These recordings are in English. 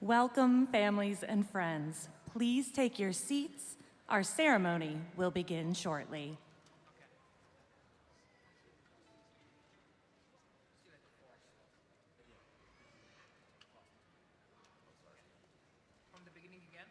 Welcome, families and friends. Please take your seats. Our ceremony will begin shortly. From the beginning again.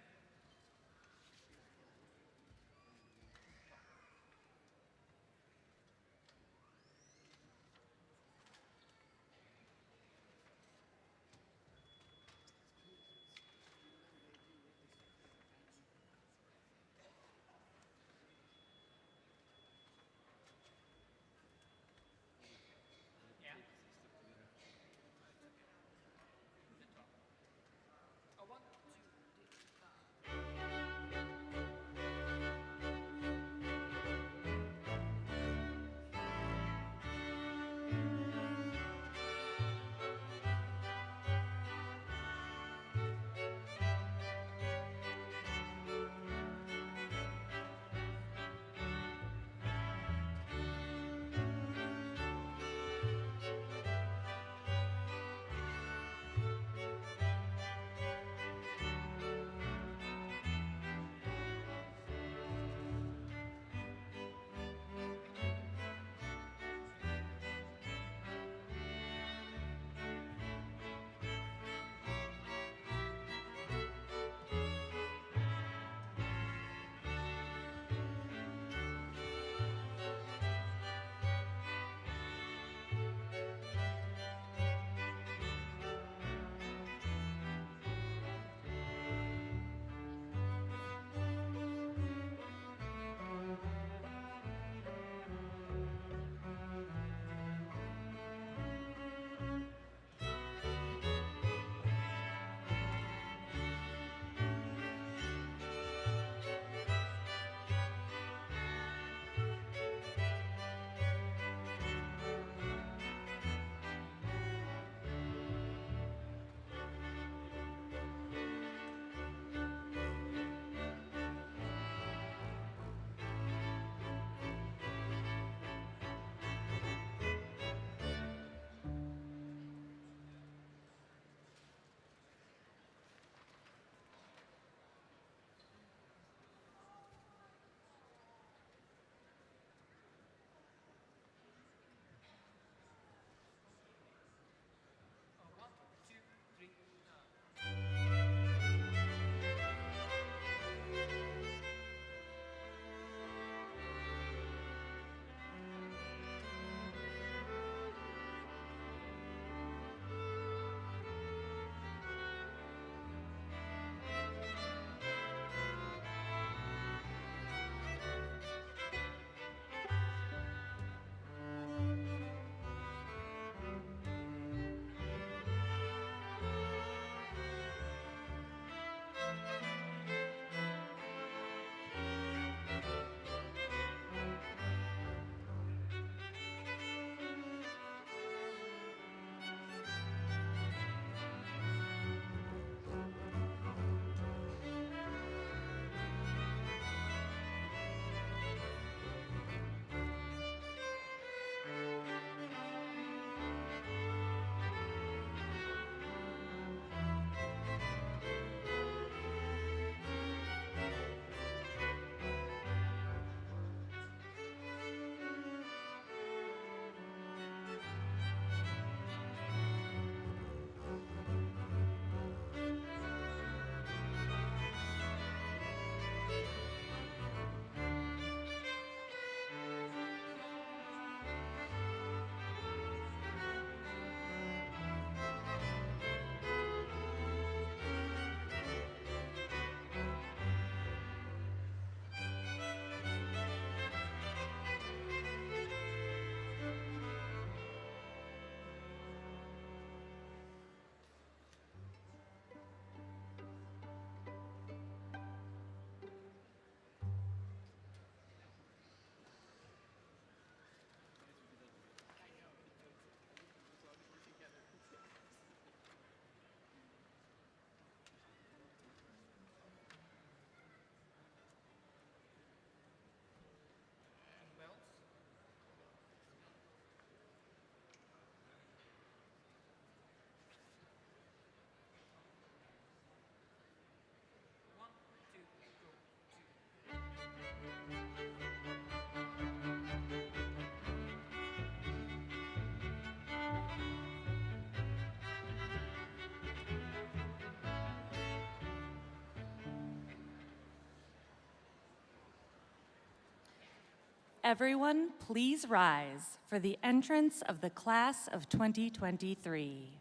Everyone, please rise for the entrance of the class of 2023.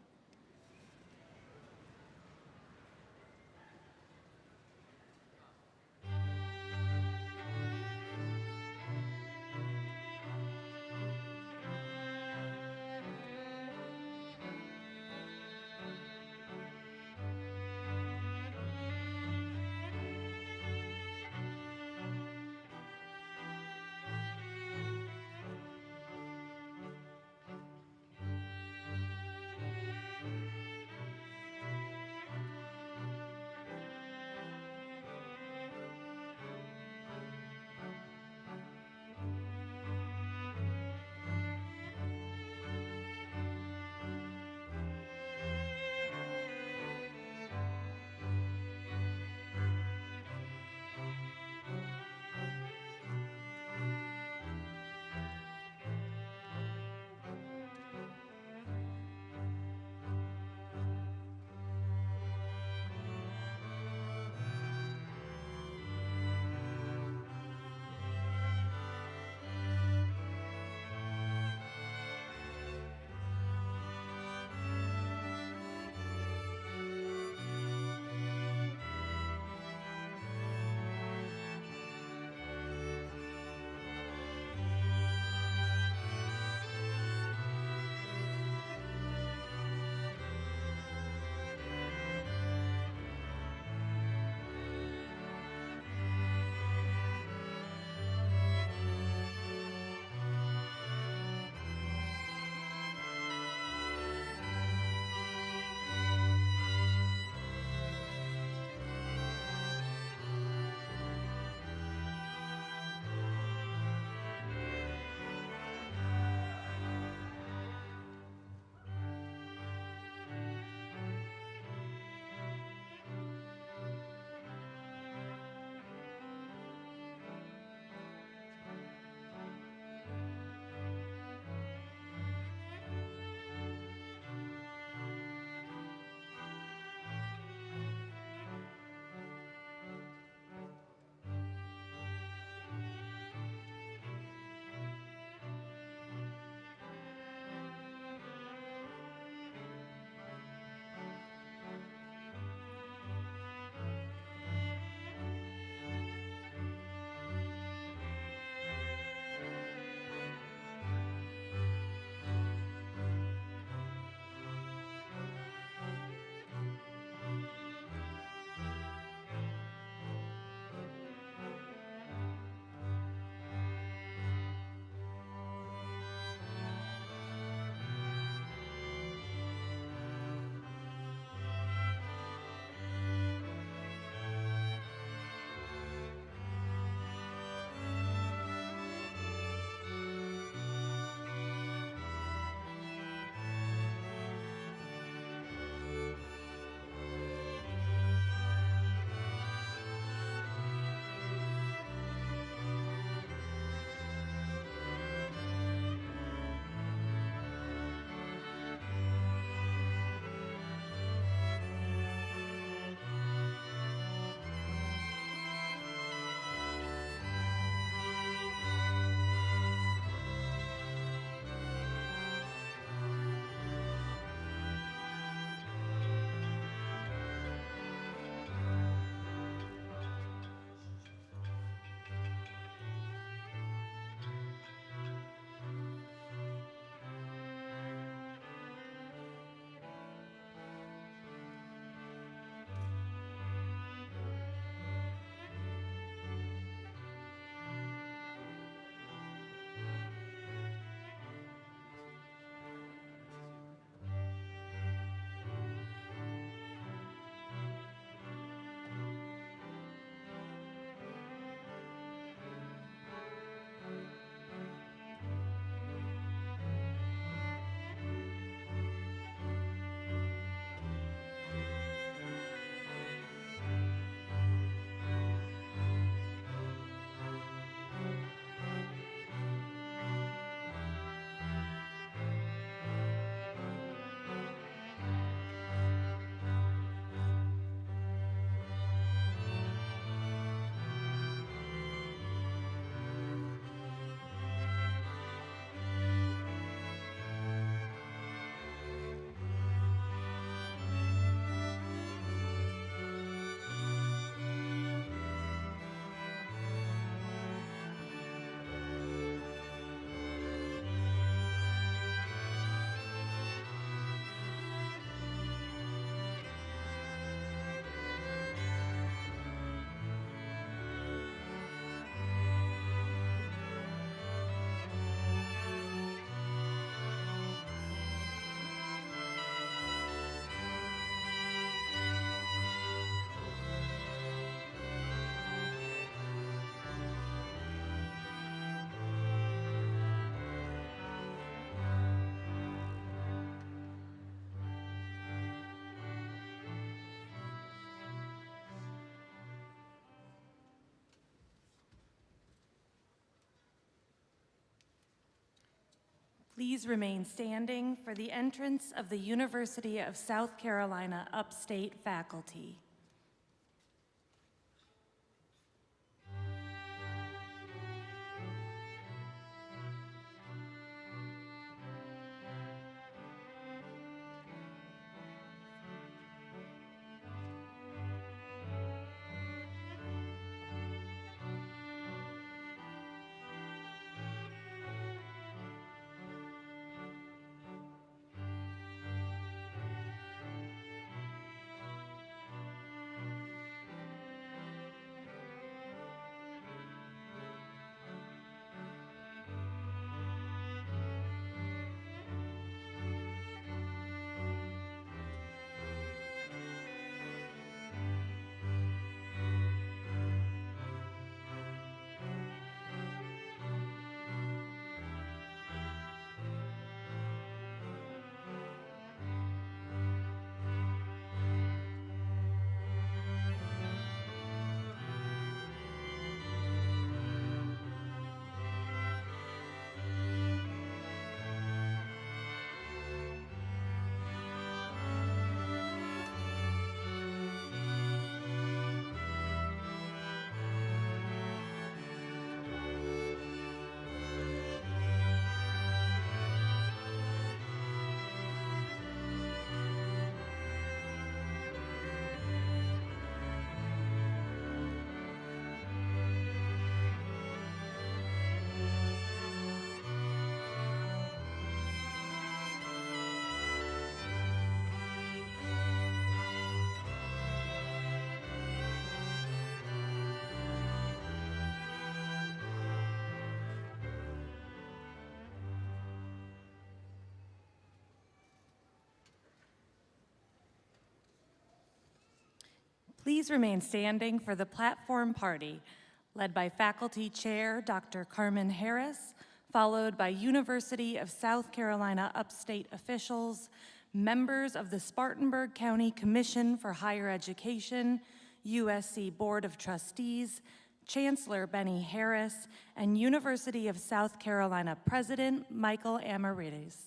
Please remain standing for the entrance of the University of South Carolina Upstate faculty. Please remain standing for the platform party, led by Faculty Chair Dr. Carmen Harris, followed by University of South Carolina Upstate officials, members of the Spartanburg County Commission for Higher Education, USC Board of Trustees, Chancellor Benny Harris, and University of South Carolina President Michael Amarides.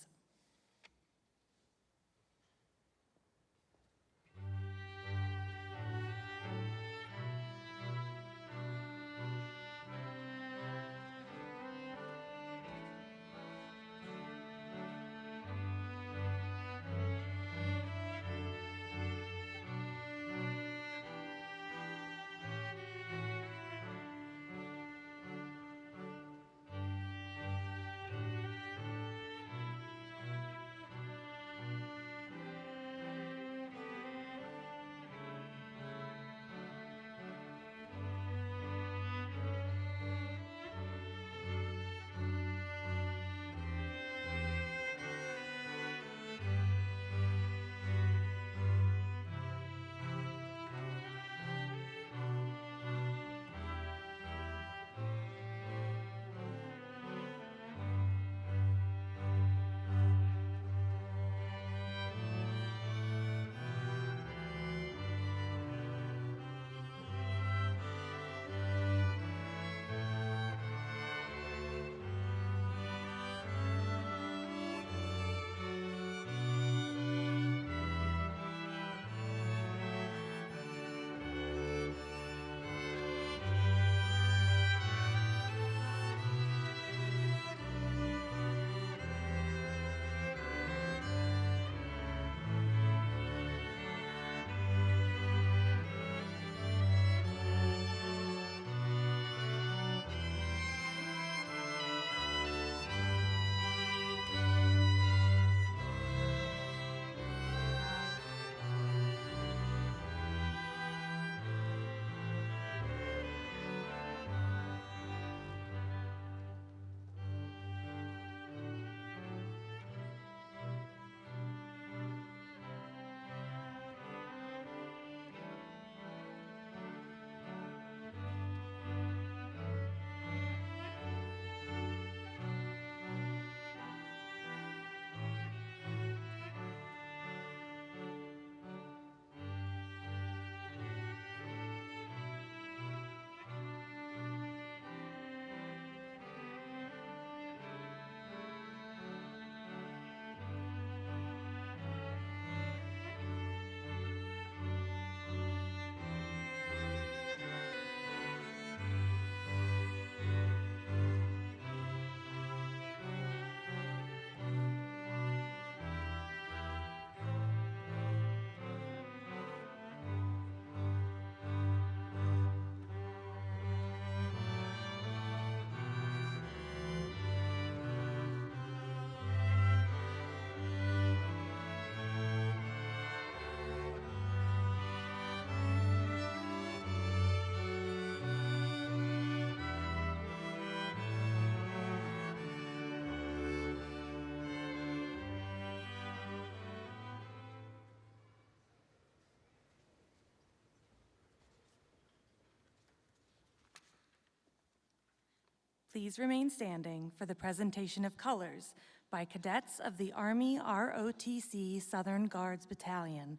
Please remain standing for the presentation of colors by cadets of the Army ROTC Southern Guards Battalion,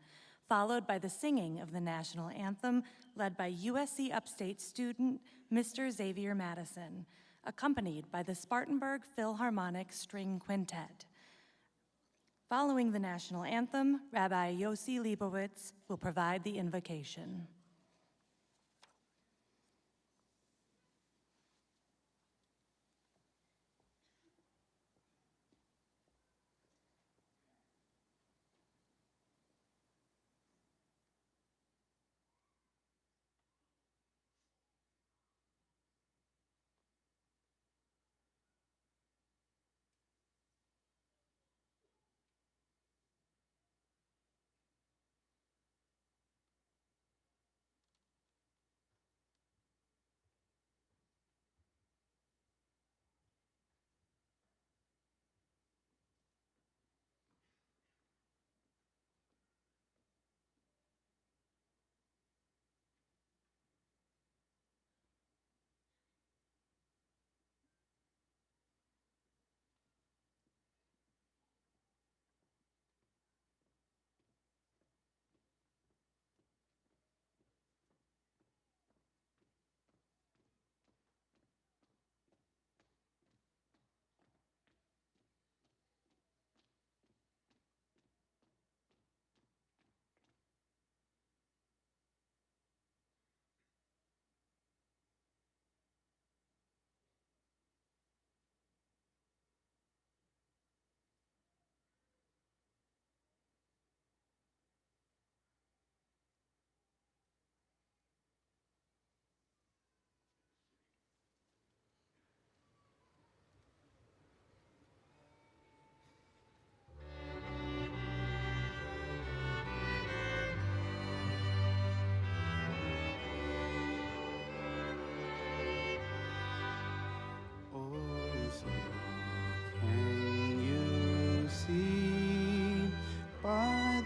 followed by the singing of the national anthem led by USC Upstate student Mr. Xavier Madison, accompanied by the Spartanburg Philharmonic String Quintet. Following the national anthem, Rabbi Yossi Leibowitz will provide the invocation.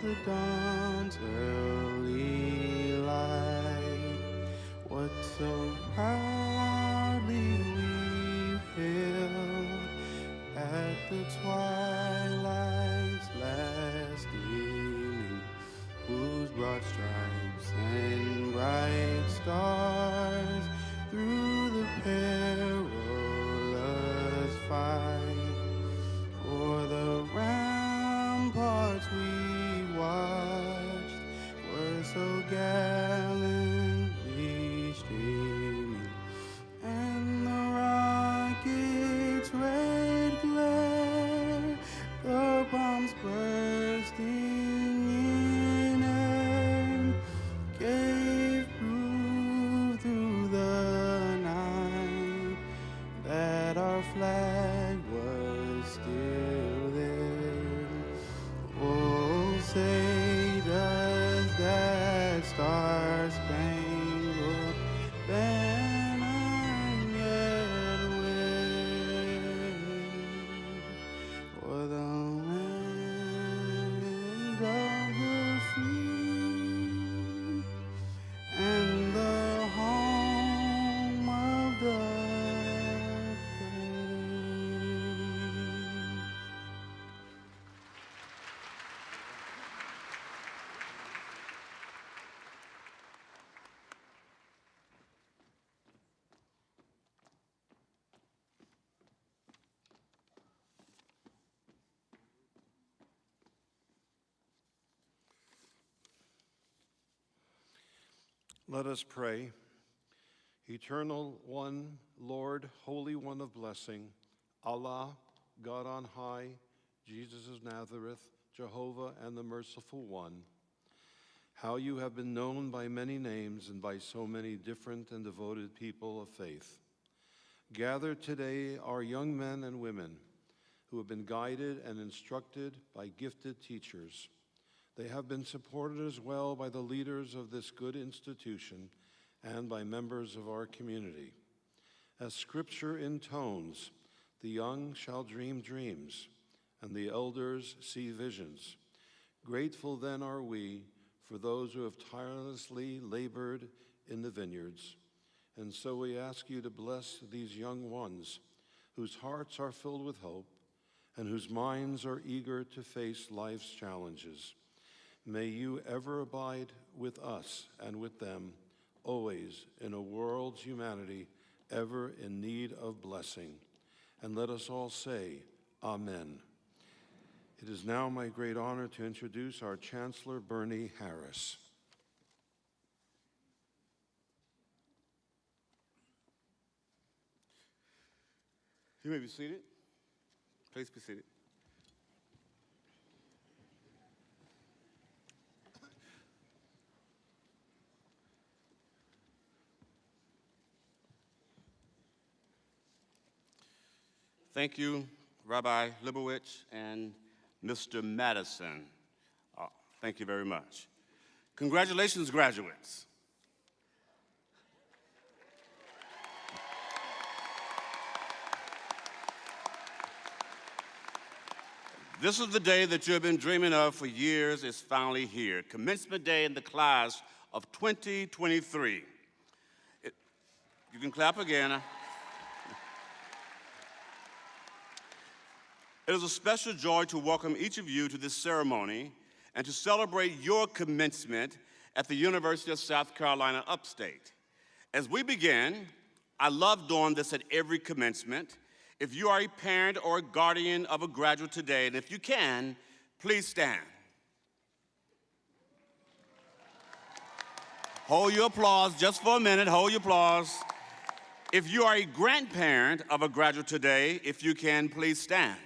The dawn's early light, what so proudly we hailed at the twilight's last gleaming, whose broad stripes and bright stars through the perilous fight o'er the ramparts we watched were so gallantly streaming, and the rocket's red glare, the bombs bursting in air, gave proof through the night that our flag was still there. Oh, say does that star-spangled banner yet wave o'er the land of the free and the home of the brave? Let us pray. Eternal One, Lord, Holy One of blessing, Allah, God on high, Jesus of Nazareth, Jehovah, and the Merciful One, how you have been known by many names and by so many different and devoted people of faith. Gathered today are young men and women who have been guided and instructed by gifted teachers. They have been supported as well by the leaders of this good institution and by members of our community. As Scripture intones, the young shall dream dreams, and the elders see visions. Grateful then are we for those who have tirelessly labored in the vineyards. And so we ask you to bless these young ones whose hearts are filled with hope and whose minds are eager to face life's challenges. May you ever abide with us and with them, always in a world's humanity ever in need of blessing. And let us all say, Amen. It is now my great honor to introduce our Chancellor, Bernie Harris. You may be seated. Please be seated. Thank you, Rabbi Libowitz and Mr. Madison. Thank you very much. Congratulations, graduates. This is the day that you have been dreaming of for years is finally here. Commencement day in the class of 2023. You can clap again. It is a special joy to welcome each of you to this ceremony and to celebrate your commencement at the University of South Carolina Upstate. As we begin, I love doing this at every commencement. If you are a parent or a guardian of a graduate today, and if you can, please stand. Hold your applause just for a minute, hold your applause. If you are a grandparent of a graduate today, if you can, please stand.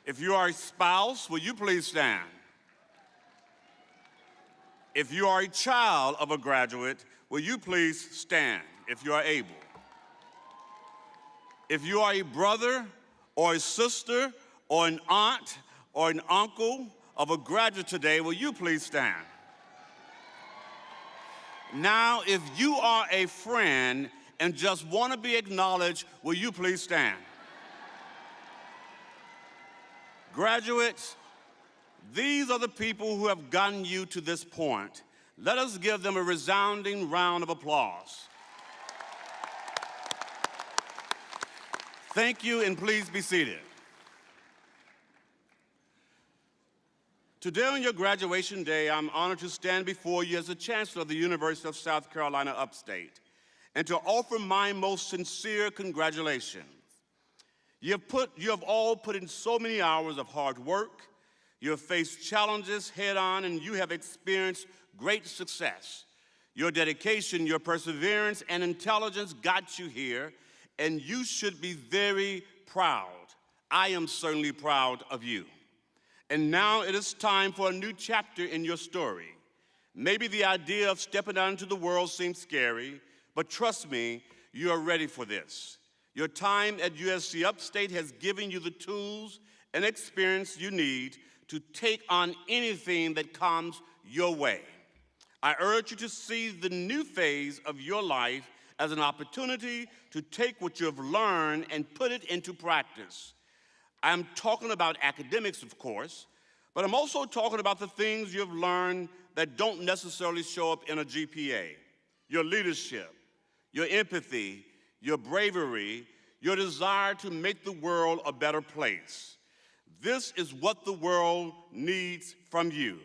If you are a spouse, will you please stand? If you are a child of a graduate, will you please stand if you are able? If you are a brother or a sister or an aunt or an uncle of a graduate today, will you please stand? Now, if you are a friend and just want to be acknowledged, will you please stand? Graduates, these are the people who have gotten you to this point. Let us give them a resounding round of applause. Thank you, and please be seated. Today on your graduation day, I'm honored to stand before you as the Chancellor of the University of South Carolina Upstate and to offer my most sincere congratulations. You have all put in so many hours of hard work. You have faced challenges head on, and you have experienced great success. Your dedication, your perseverance, and intelligence got you here, and you should be very proud. I am certainly proud of you. And now it is time for a new chapter in your story. Maybe the idea of stepping out into the world seems scary, but trust me, you are ready for this. Your time at USC Upstate has given you the tools and experience you need to take on anything that comes your way. I urge you to see the new phase of your life as an opportunity to take what you have learned and put it into practice. I'm talking about academics, of course, but I'm also talking about the things you have learned that don't necessarily show up in a GPA. Your leadership, your empathy, your bravery, your desire to make the world a better place. This is what the world needs from you.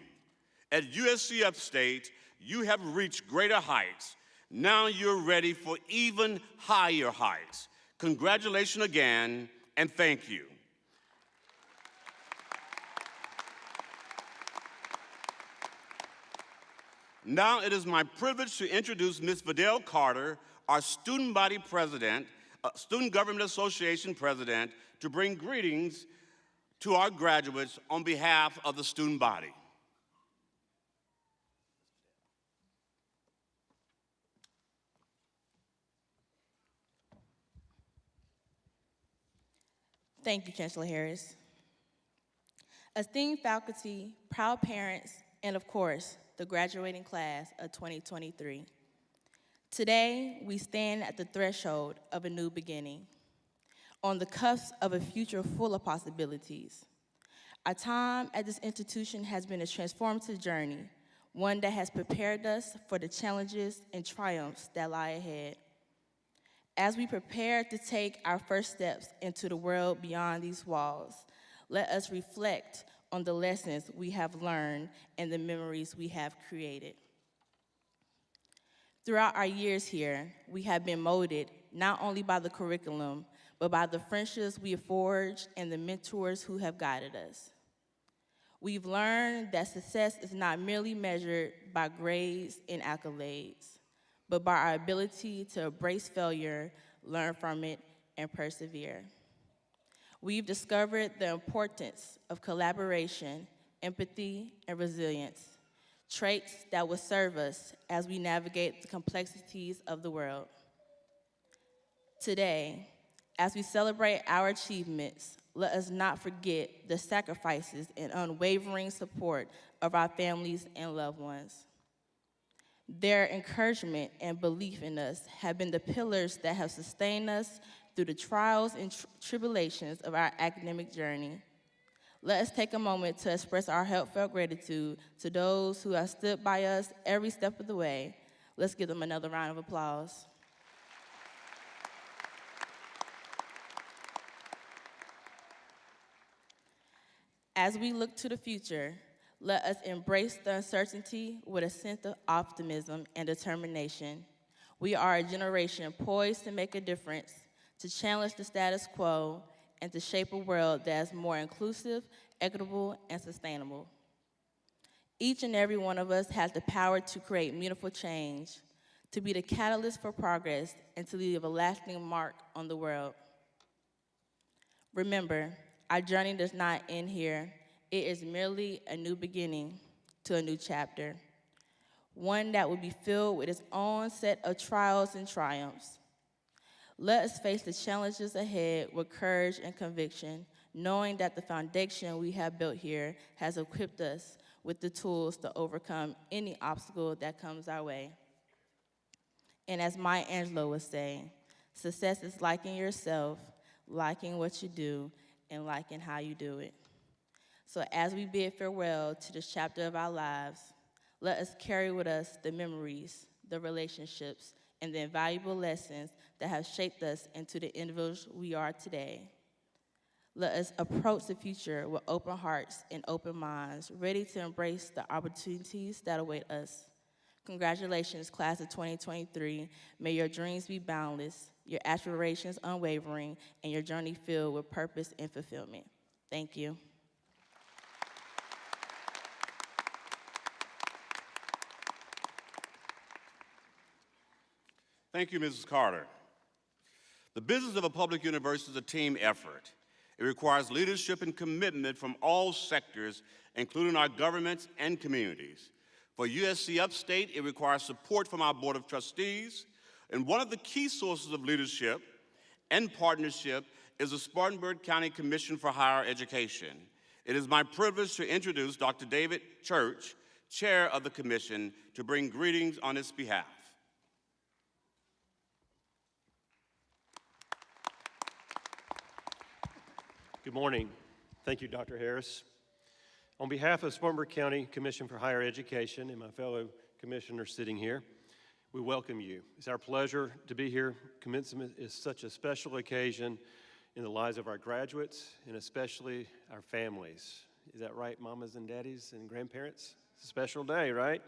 At USC Upstate, you have reached greater heights. Now you're ready for even higher heights. Congratulations again, and thank you. Now it is my privilege to introduce Ms. Vidal Carter, our Student Body President, Student Government Association President, to bring greetings to our graduates on behalf of the student body. Thank you, Chancellor Harris. Esteemed faculty, proud parents, and of course, the graduating class of 2023. Today, we stand at the threshold of a new beginning, on the cusp of a future full of possibilities. Our time at this institution has been a transformative journey, one that has prepared us for the challenges and triumphs that lie ahead. As we prepare to take our first steps into the world beyond these walls, let us reflect on the lessons we have learned and the memories we have created. Throughout our years here, we have been molded not only by the curriculum, but by the friendships we have forged and the mentors who have guided us. We've learned that success is not merely measured by grades and accolades, but by our ability to embrace failure, learn from it, and persevere. We've discovered the importance of collaboration, empathy, and resilience, traits that will serve us as we navigate the complexities of the world. Today, as we celebrate our achievements, let us not forget the sacrifices and unwavering support of our families and loved ones. Their encouragement and belief in us have been the pillars that have sustained us through the trials and tribulations of our academic journey. Let us take a moment to express our heartfelt gratitude to those who have stood by us every step of the way. Let's give them another round of applause. As we look to the future, let us embrace the uncertainty with a sense of optimism and determination. We are a generation poised to make a difference, to challenge the status quo, and to shape a world that is more inclusive, equitable, and sustainable. Each and every one of us has the power to create meaningful change, to be the catalyst for progress, and to leave a lasting mark on the world. Remember, our journey does not end here. It is merely a new beginning to a new chapter, one that will be filled with its own set of trials and triumphs. Let us face the challenges ahead with courage and conviction, knowing that the foundation we have built here has equipped us with the tools to overcome any obstacle that comes our way. And as Maya Angelou would say, success is liking yourself, liking what you do, and liking how you do it. So as we bid farewell to this chapter of our lives, let us carry with us the memories, the relationships, and the invaluable lessons that have shaped us into the individuals we are today. Let us approach the future with open hearts and open minds, ready to embrace the opportunities that await us. Congratulations, class of 2023. May your dreams be boundless, your aspirations unwavering, and your journey filled with purpose and fulfillment. Thank you. Thank you, Mrs. Carter. The business of a public university is a team effort. It requires leadership and commitment from all sectors, including our governments and communities. For USC Upstate, it requires support from our Board of Trustees, and one of the key sources of leadership and partnership is the Spartanburg County Commission for Higher Education. It is my privilege to introduce Dr. David Church, Chair of the Commission, to bring greetings on his behalf. Good morning. Thank you, Dr. Harris. On behalf of Spartanburg County Commission for Higher Education and my fellow commissioners sitting here, we welcome you. It's our pleasure to be here. Commencement is such a special occasion in the lives of our graduates and especially our families. Is that right, mamas and daddies and grandparents? It's a special day, right?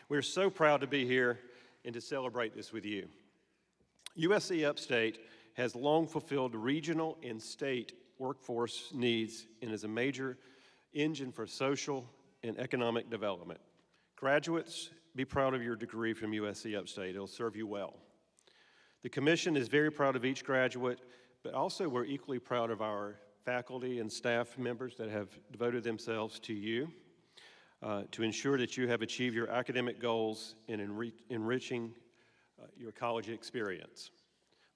We're so proud to be here and to celebrate this with you. USC Upstate has long fulfilled regional and state workforce needs and is a major engine for social and economic development. Graduates, be proud of your degree from USC Upstate. It'll serve you well. The Commission is very proud of each graduate, but also we're equally proud of our faculty and staff members that have devoted themselves to you to ensure that you have achieved your academic goals in enriching your college experience.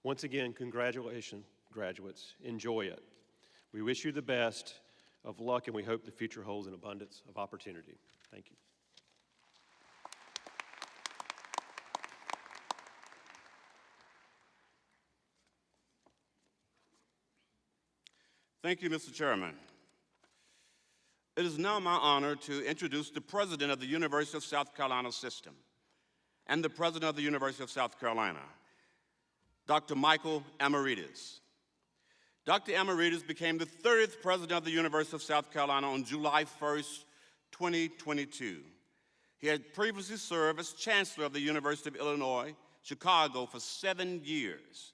Once again, congratulations, graduates. Enjoy it. We wish you the best of luck, and we hope the future holds an abundance of opportunity. Thank you. Thank you, Mr. Chairman. It is now my honor to introduce the President of the University of South Carolina System and the President of the University of South Carolina, Dr. Michael Amaritis. Dr. Amaritis became the 30th President of the University of South Carolina on July 1st, 2022. He had previously served as Chancellor of the University of Illinois, Chicago for 7 years.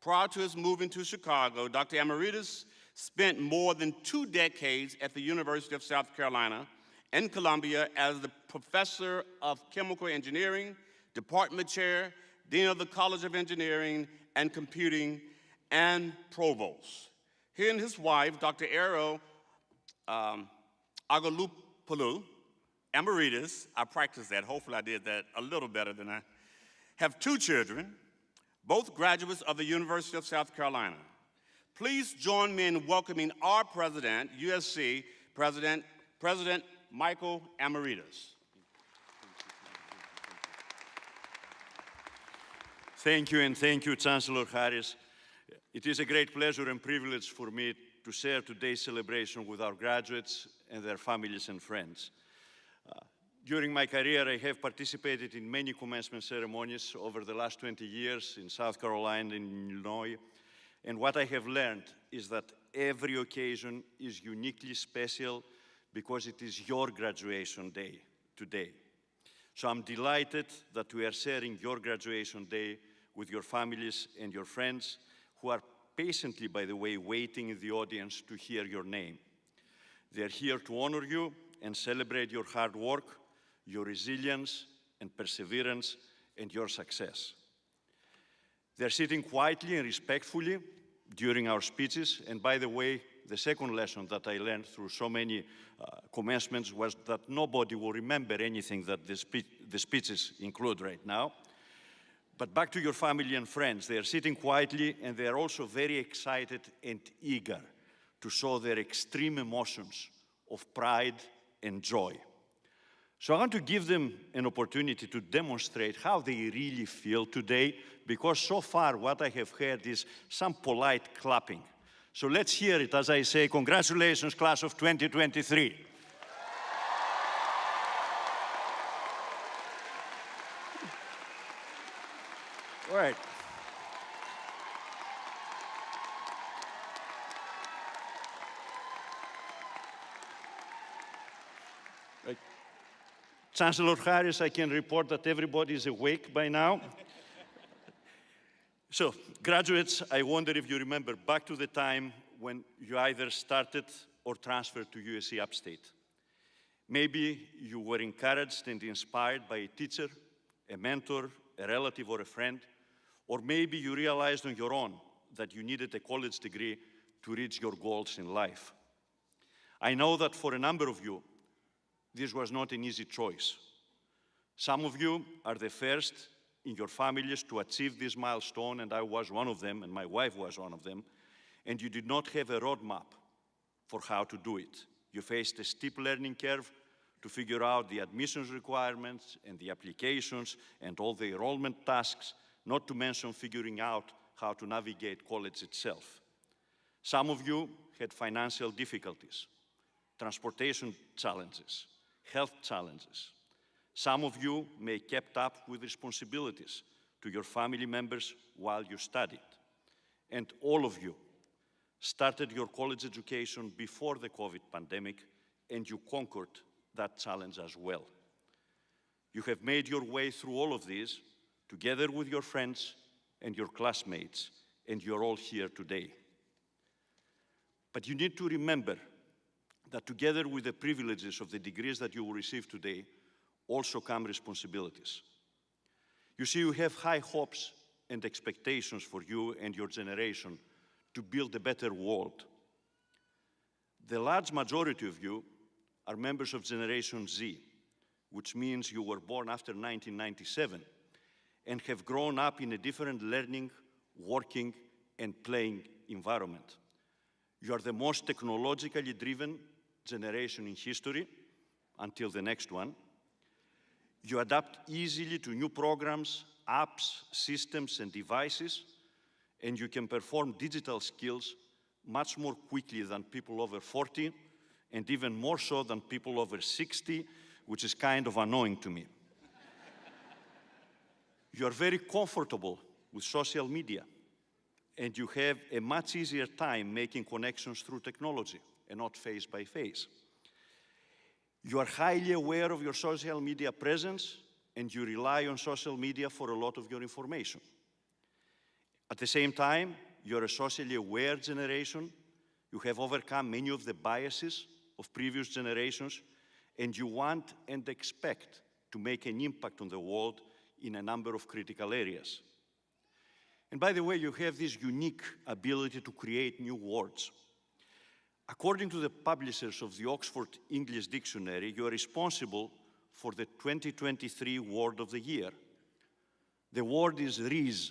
Prior to his moving to Chicago, Dr. Amaritis spent more than 2 decades at the University of South Carolina in Columbia as the Professor of Chemical Engineering, Department Chair, Dean of the College of Engineering and Computing, and Provost. He and his wife, Dr. Ero Agolupoulou Amaritis, I practiced that, hopefully I did that a little better than I, have 2 children, both graduates of the University of South Carolina. Please join me in welcoming our President, USC President Michael Amaritis. Thank you, and thank you, Chancellor Harris. It is a great pleasure and privilege for me to share today's celebration with our graduates and their families and friends. During my career, I have participated in many commencement ceremonies over the last 20 years in South Carolina and Illinois, and what I have learned is that every occasion is uniquely special because it is your graduation day today. So I'm delighted that we are sharing your graduation day with your families and your friends who are patiently, by the way, waiting in the audience to hear your name. They're here to honor you and celebrate your hard work, your resilience and perseverance, and your success. They're sitting quietly and respectfully during our speeches, and by the way, the second lesson that I learned through so many commencements was that nobody will remember anything that the speeches include right now. But back to your family and friends, they are sitting quietly and they are also very excited and eager to show their extreme emotions of pride and joy. So I want to give them an opportunity to demonstrate how they really feel today, because so far what I have heard is some polite clapping. So let's hear it as I say, congratulations, class of 2023. All right. Chancellor Harris, I can report that everybody is awake by now. So, graduates, I wonder if you remember back to the time when you either started or transferred to USC Upstate. Maybe you were encouraged and inspired by a teacher, a mentor, a relative, or a friend, or maybe you realized on your own that you needed a college degree to reach your goals in life. I know that for a number of you, this was not an easy choice. Some of you are the first in your families to achieve this milestone, and I was one of them, and my wife was one of them, and you did not have a roadmap for how to do it. You faced a steep learning curve to figure out the admissions requirements and the applications and all the enrollment tasks, not to mention figuring out how to navigate college itself. Some of you had financial difficulties, transportation challenges, health challenges. Some of you may have kept up with responsibilities to your family members while you studied. And all of you started your college education before the COVID pandemic, and you conquered that challenge as well. You have made your way through all of these together with your friends and your classmates, and you're all here today. But you need to remember that together with the privileges of the degrees that you will receive today also come responsibilities. You see, you have high hopes and expectations for you and your generation to build a better world. The large majority of you are members of Generation Z, which means you were born after 1997 and have grown up in a different learning, working, and playing environment. You are the most technologically driven generation in history until the next one. You adapt easily to new programs, apps, systems, and devices, and you can perform digital skills much more quickly than people over 40 and even more so than people over 60, which is kind of annoying to me. You are very comfortable with social media, and you have a much easier time making connections through technology and not face by face. You are highly aware of your social media presence, and you rely on social media for a lot of your information. At the same time, you're a socially aware generation. You have overcome many of the biases of previous generations, and you want and expect to make an impact on the world in a number of critical areas. And by the way, you have this unique ability to create new words. According to the publishers of the Oxford English Dictionary, you are responsible for the 2023 Word of the Year. The word is rizz,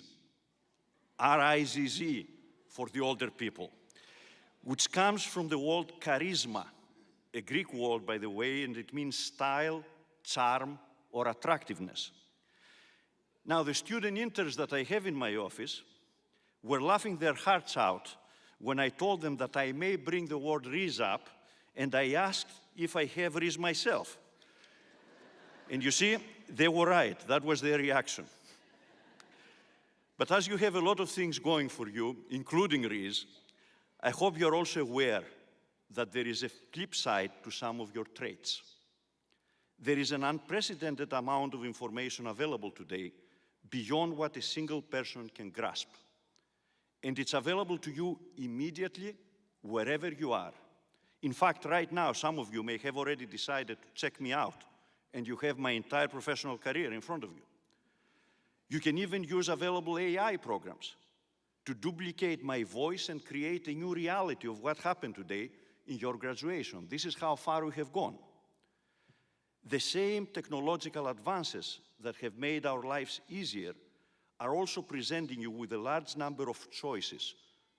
R-I-Z-Z for the older people, which comes from the word charisma, a Greek word, by the way, and it means style, charm, or attractiveness. Now, the student interns that I have in my office were laughing their hearts out when I told them that I may bring the word rizz up, and I asked if I have rizz myself. And you see, they were right. That was their reaction. But as you have a lot of things going for you, including rizz, I hope you're also aware that there is a flip side to some of your traits. There is an unprecedented amount of information available today beyond what a single person can grasp. And it's available to you immediately, wherever you are. In fact, right now, some of you may have already decided to check me out, and you have my entire professional career in front of you. You can even use available AI programs to duplicate my voice and create a new reality of what happened today in your graduation. This is how far we have gone. The same technological advances that have made our lives easier are also presenting you with a large number of choices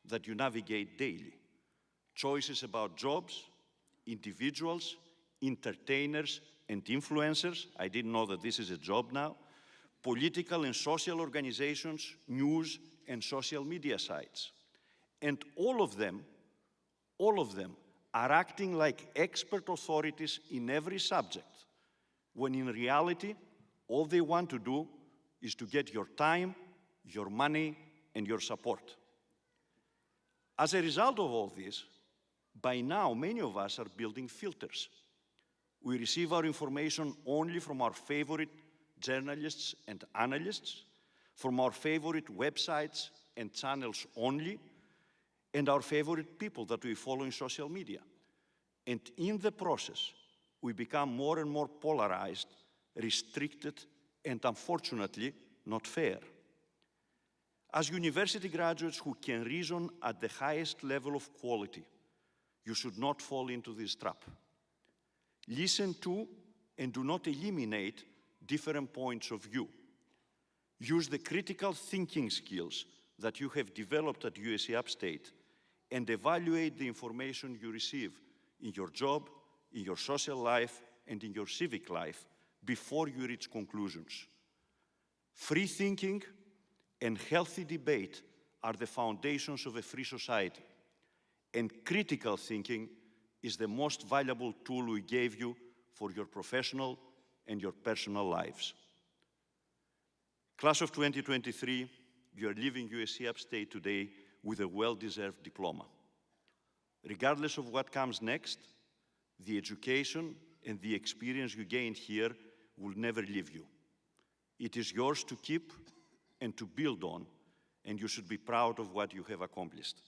that you navigate daily. Choices about jobs, individuals, entertainers, and influencers. I didn't know that this is a job now. Political and social organizations, news, and social media sites. And all of them are acting like expert authorities in every subject, when in reality, all they want to do is to get your time, your money, and your support. As a result of all this, by now, many of us are building filters. We receive our information only from our favorite journalists and analysts, from our favorite websites and channels only, and our favorite people that we follow in social media. And in the process, we become more and more polarized, restricted, and unfortunately, not fair. As university graduates who can reason at the highest level of quality, you should not fall into this trap. Listen to and do not eliminate different points of view. Use the critical thinking skills that you have developed at USC Upstate and evaluate the information you receive in your job, in your social life, and in your civic life before you reach conclusions. Free thinking and healthy debate are the foundations of a free society, and critical thinking is the most valuable tool we gave you for your professional and your personal lives. Class of 2023, you are leaving USC Upstate today with a well-deserved diploma. Regardless of what comes next, the education and the experience you gained here will never leave you. It is yours to keep and to build on, and you should be proud of what you have accomplished.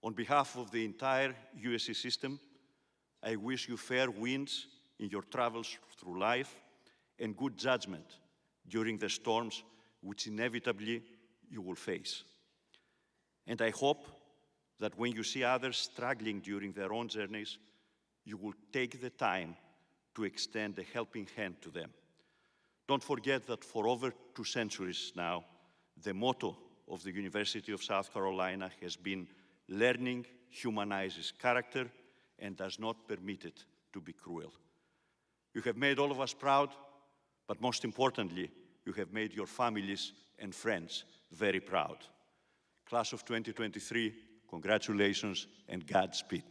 On behalf of the entire USC system, I wish you fair winds in your travels through life and good judgment during the storms which inevitably you will face. And I hope that when you see others struggling during their own journeys, you will take the time to extend a helping hand to them. Don't forget that for over 2 centuries now, the motto of the University of South Carolina has been learning humanizes character and does not permit it to be cruel. You have made all of us proud, but most importantly, you have made your families and friends very proud. Class of 2023, congratulations and Godspeed.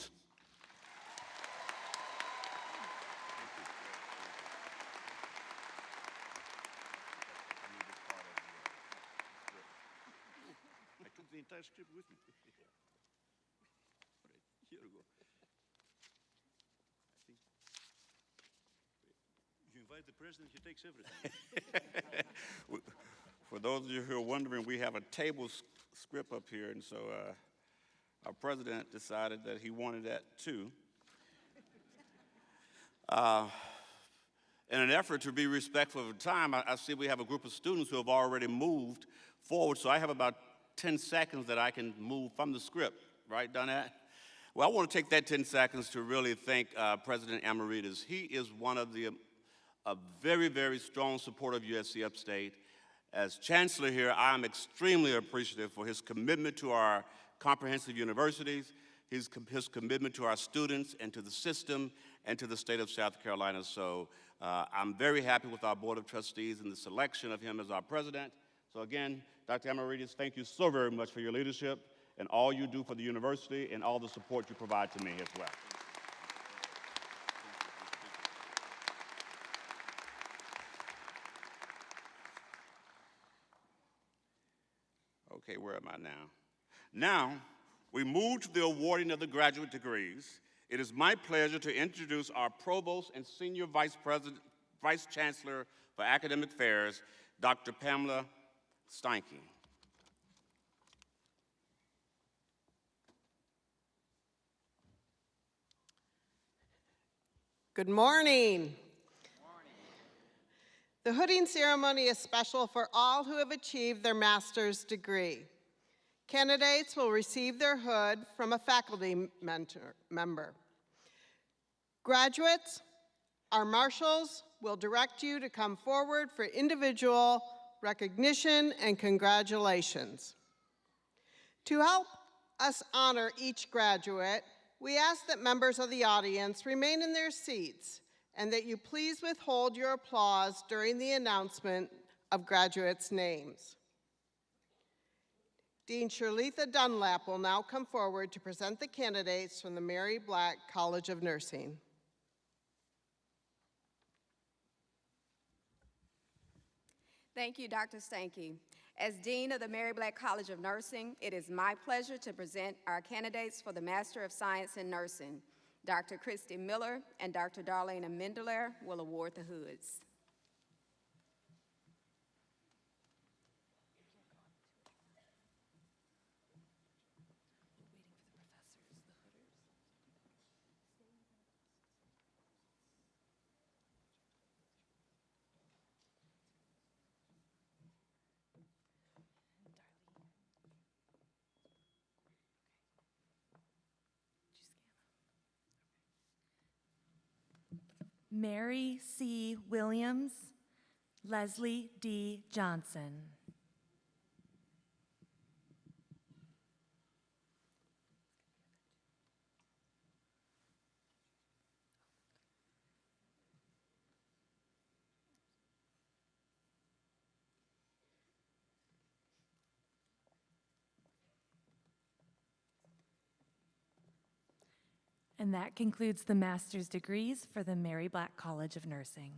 entire script with me. All right, here we go. I think you invite the president, he takes everything. For those of you who are wondering, we have a table script up here, and so our president decided that he wanted that too. In an effort to be respectful of time, I see we have a group of students who have already moved forward, so I have about 10 seconds that I can move from the script, right, Donette? Well, I want to take that 10 seconds to really thank President Amaritas. He is one of a very, very strong supporter of USC Upstate. As Chancellor here, I am extremely appreciative for his commitment to our comprehensive universities, his commitment to our students and to the system and to the state of South Carolina. So I'm very happy with our Board of Trustees and the selection of him as our president. So again, Dr. Amaritas, thank you so very much for your leadership and all you do for the university and all the support you provide to me as well. Okay, where am I now? Now, we move to the awarding of the graduate degrees. It is my pleasure to introduce our Provost and Senior Vice Chancellor for Academic Affairs, Dr. Pamela Steinke. Good morning. The hooding ceremony is special for all who have achieved their master's degree. Candidates will receive their hood from a faculty member. Graduates, our marshals will direct you to come forward for individual recognition and congratulations. To help us honor each graduate, we ask that members of the audience remain in their seats and that you please withhold your applause during the announcement of graduates' names. Dean Shirletha Dunlap will now come forward to present the candidates from the Mary Black College of Nursing. Thank you, Dr. Steinke. As Dean of the Mary Black College of Nursing, it is my pleasure to present our candidates for the Master of Science in Nursing. Dr. Christy Miller and Dr. Darlene Mendler will award the hoods. Mary C. Williams, Leslie D. Johnson. And that concludes the master's degrees for the Mary Black College of Nursing.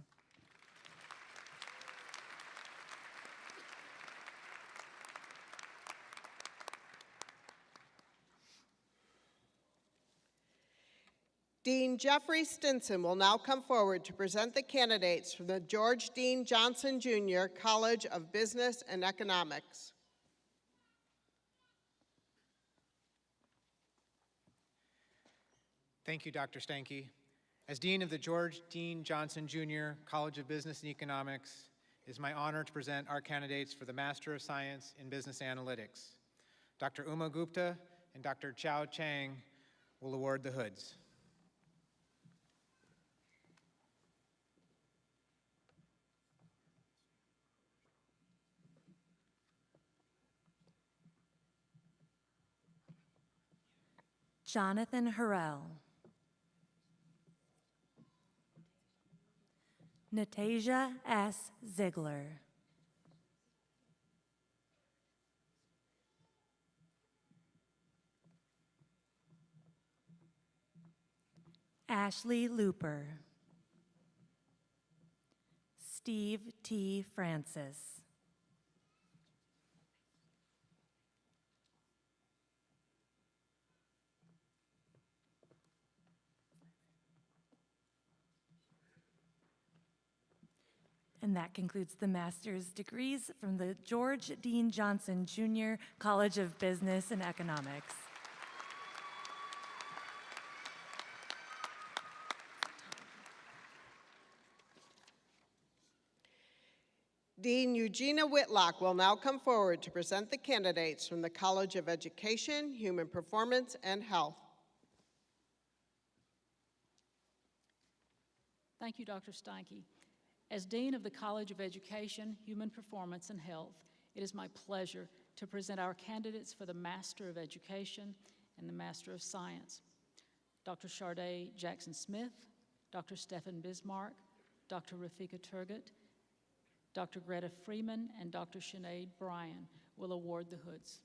Dean Jeffrey Stinson will now come forward to present the candidates from the George Dean Johnson Jr. College of Business and Economics. Thank you, Dr. Steinke. As Dean of the George Dean Johnson Jr. College of Business and Economics, it is my honor to present our candidates for the Master of Science in Business Analytics. Dr. Uma Gupta and Dr. Chao Chang will award the hoods. Jonathan Harrell. Natasia S. Ziegler. Ashley Looper. Steve T. Francis. And that concludes the master's degrees from the George Dean Johnson Jr. College of Business and Economics. Dean Eugenia Whitlock will now come forward to present the candidates from the College of Education, Human Performance, and Health. Thank you, Dr. Steinke. As Dean of the College of Education, Human Performance, and Health, it is my pleasure to present our candidates for the Master of Education and the Master of Science. Dr. Sharday Jackson-Smith, Dr. Stephan Bismarck, Dr. Rafika Turgut, Dr. Greta Freeman, and Dr. Sinead Bryan will award the hoods.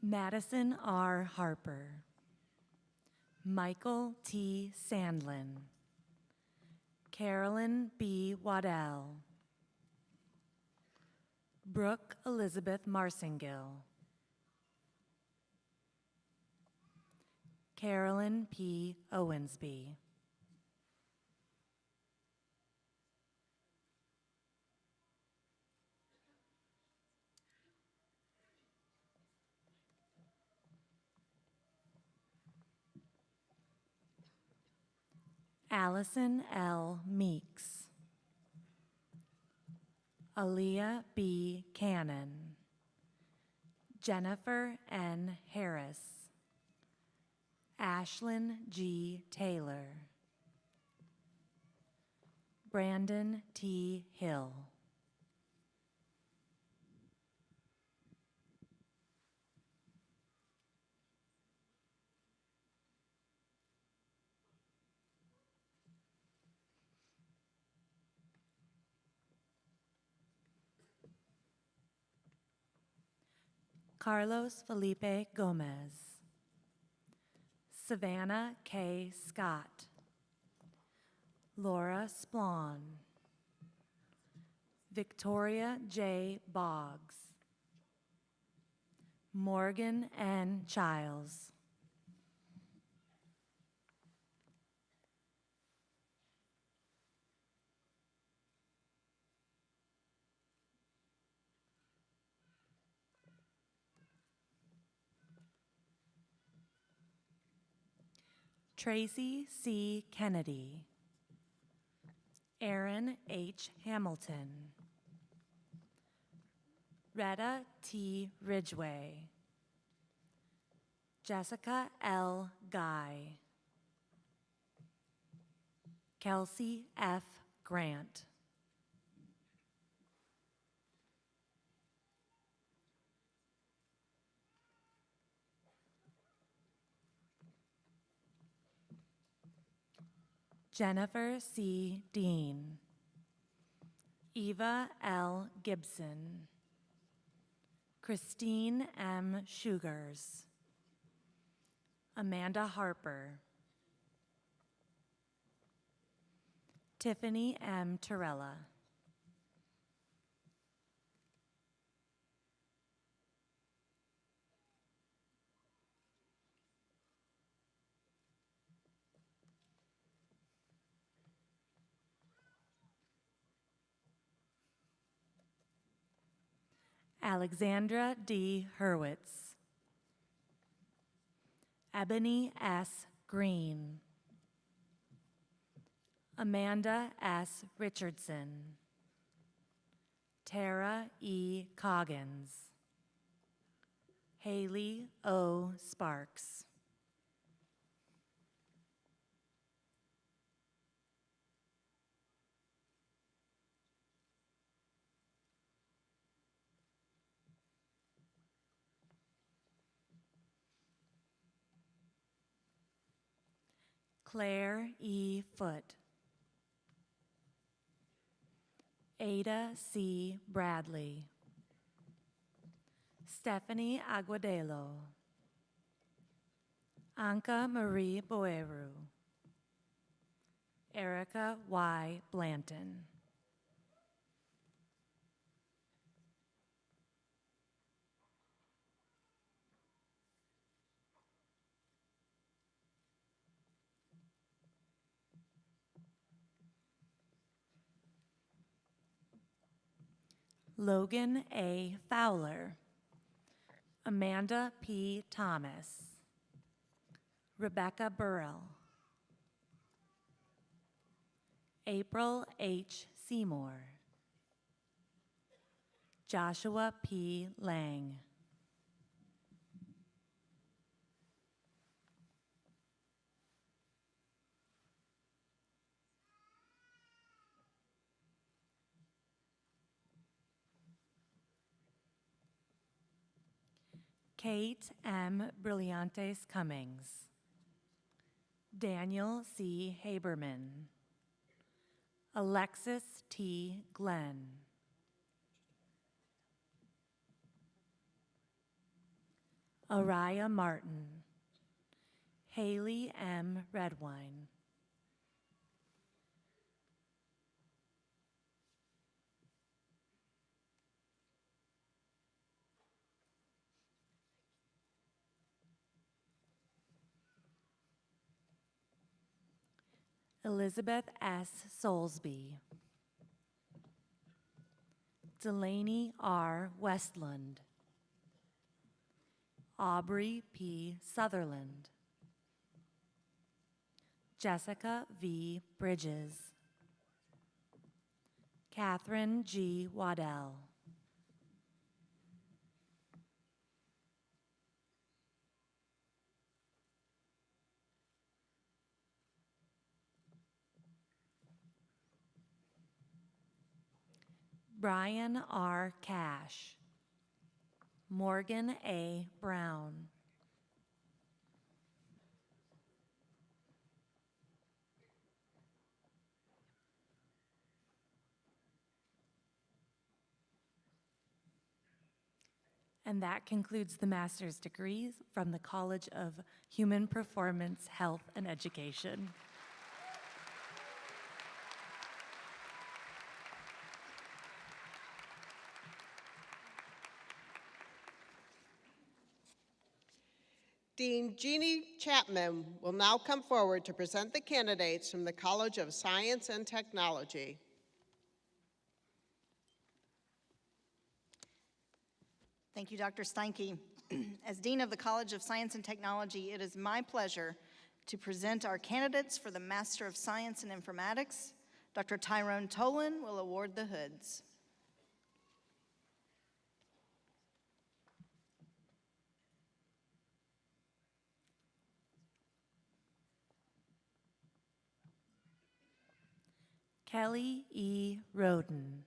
Madison R. Harper, Michael T. Sandlin, Carolyn B. Waddell, Brooke Elizabeth Marsingill, Carolyn P. Owensby, Allison L. Meeks, Aaliyah B. Cannon, Jennifer N. Harris, Ashlyn G. Taylor, Brandon T. Hill, Carlos Felipe Gomez, Savannah K. Scott, Laura Splon, Victoria J. Boggs, Morgan N. Childs, Tracy C. Kennedy, Aaron H. Hamilton, Retta T. Ridgway, Jessica L. Guy, Kelsey F. Grant, Jennifer C. Dean, Eva L. Gibson, Christine M. Sugars, Amanda Harper, Tiffany M. Torella, Alexandra D. Hurwitz, Ebony S. Green, Amanda S. Richardson, Tara E. Coggins, Haley O. Sparks, Claire E. Foote, Ada C. Bradley, Stephanie Aguadelo, Anka Marie Boeru, Erica Y. Blanton, Logan A. Fowler, Amanda P. Thomas, Rebecca Burrell, April H. Seymour, Joshua P. Lang, Kate M. Brillantes Cummings, Daniel C. Haberman, Alexis T. Glenn, Araya Martin, Haley M. Redwine, Elizabeth S. Soulsby, Delaney R. Westland, Aubrey P. Sutherland, Jessica V. Bridges, Catherine G. Waddell, Brian R. Cash, Morgan A. Brown, and that concludes the master's degrees from the College of Human Performance, Health, and Education. Dean Jeannie Chapman will now come forward to present the candidates from the College of Science and Technology. Thank you, Dr. Steinke. As Dean of the College of Science and Technology, it is my pleasure to present our candidates for the Master of Science in Informatics. Dr. Tyrone Tolan will award the hoods. Kelly E. Roden,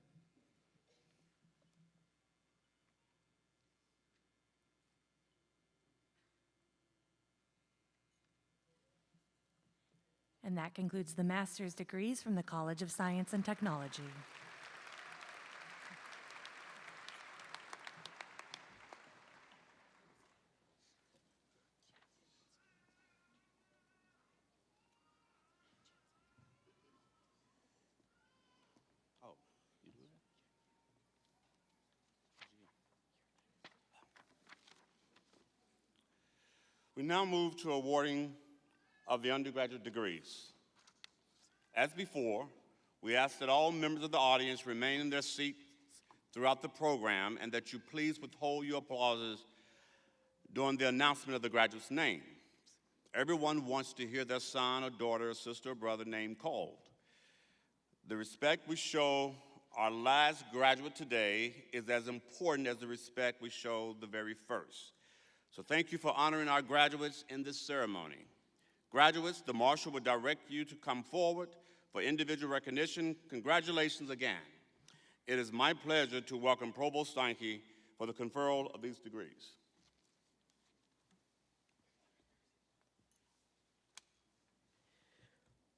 and that concludes the master's degrees from the College of Science and Technology. We now move to awarding of the undergraduate degrees. As before, we ask that all members of the audience remain in their seats throughout the program and that you please withhold your applauses during the announcement of the graduate's name. Everyone wants to hear their son or daughter or sister or brother name called. The respect we show our last graduate today is as important as the respect we show the very first. So thank you for honoring our graduates in this ceremony. Graduates, the marshal will direct you to come forward for individual recognition. Congratulations again. It is my pleasure to welcome Provost Steinke for the conferral of these degrees.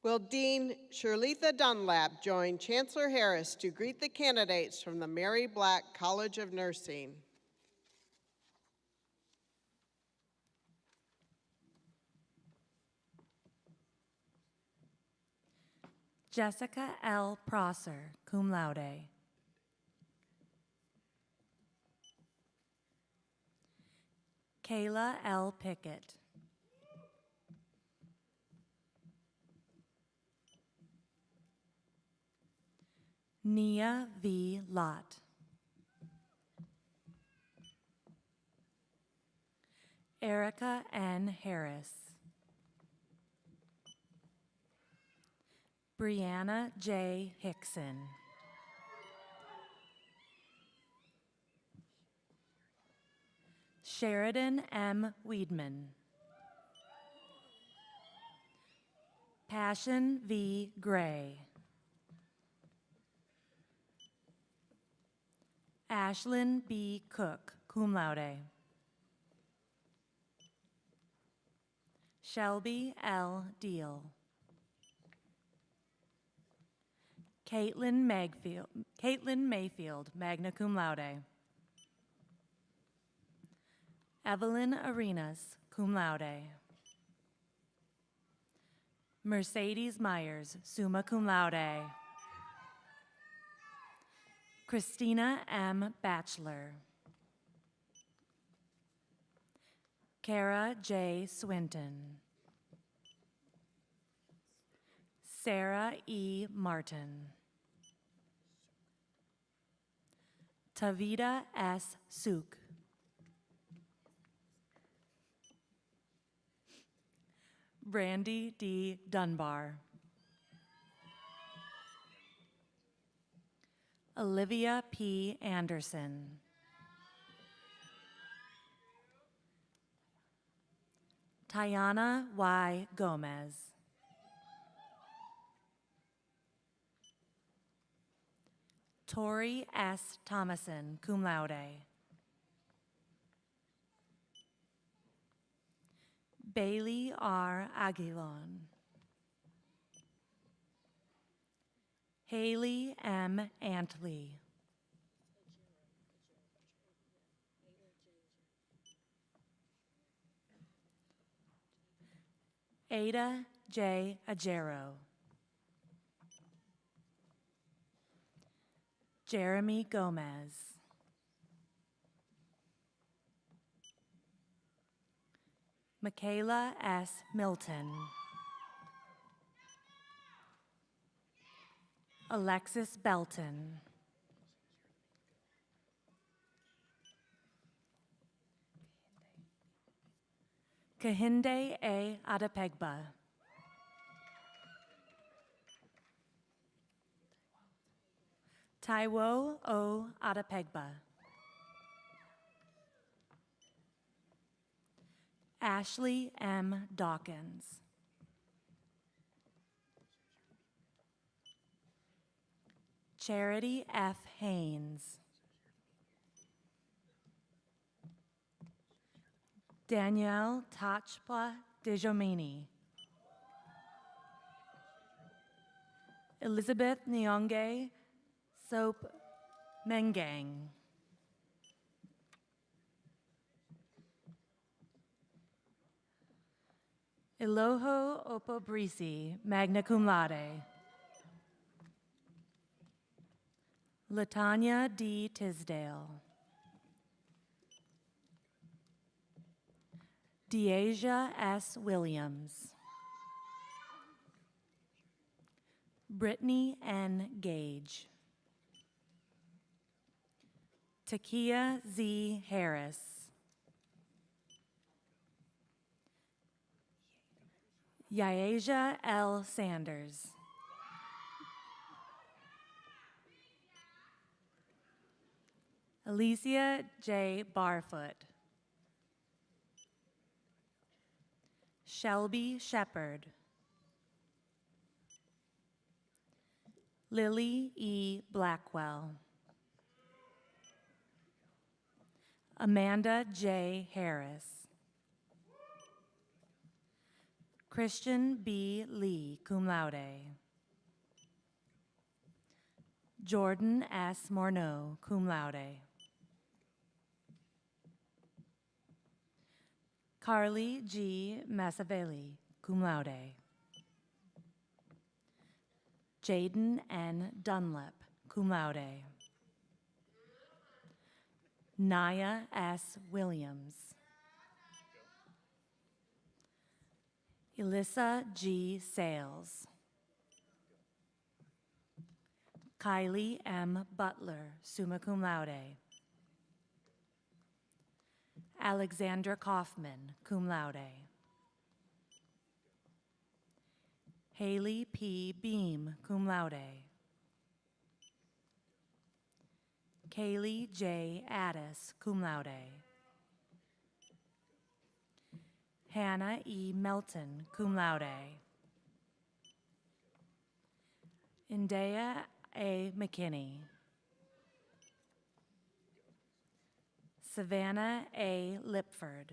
Will Dean Shirlitha Dunlap join Chancellor Harris to greet the candidates from the Mary Black College of Nursing? Jessica L. Prosser, cum laude. Kayla L. Pickett. Nia V. Lott. Erica N. Harris. Brianna J. Hickson. Sheridan M. Weedman. Passion V. Gray. Ashlyn B. Cook, cum laude. Shelby L. Deal. Caitlin Mayfield, magna cum laude. Evelyn Arenas, cum laude. Mercedes Myers, summa cum laude. Christina M. Batchelor. Kara J. Swinton. Sarah E. Martin. Tavita S. Suk. Brandy D. Dunbar. Olivia P. Anderson. Tayana Y. Gomez. Tori S. Thomason, cum laude. Bailey R. Aguilon. Haley M. Antley. Ada J. Ajero. Jeremy Gomez. Michaela S. Milton. Alexis Belton. Kahinde A. Adepegba. Taiwo O. Adepegba. Ashley M. Dawkins. Charity F. Haynes. Danielle Tachpa Dejomini. Elizabeth Nyonge Soap Mengang. Eloho Opobrisi, magna cum laude. Latanya D. Tisdale. Deasia S. Williams. Brittany N. Gage. Takia Z. Harris. Yaeja L. Sanders. Alicia J. Barfoot. Shelby Shepard. Lily E. Blackwell. Amanda J. Harris. Christian B. Lee, cum laude. Jordan S. Morneau, cum laude. Carly G. Masavelli, cum laude. Jaden N. Dunlap, cum laude. Naya S. Williams. Elissa G. Sales. Kylie M. Butler, summa cum laude. Alexandra Kaufman, cum laude. Haley P. Beam, cum laude. Kaylee J. Addis, cum laude. Hannah E. Melton, cum laude. Indea A. McKinney. Savannah A. Lipford.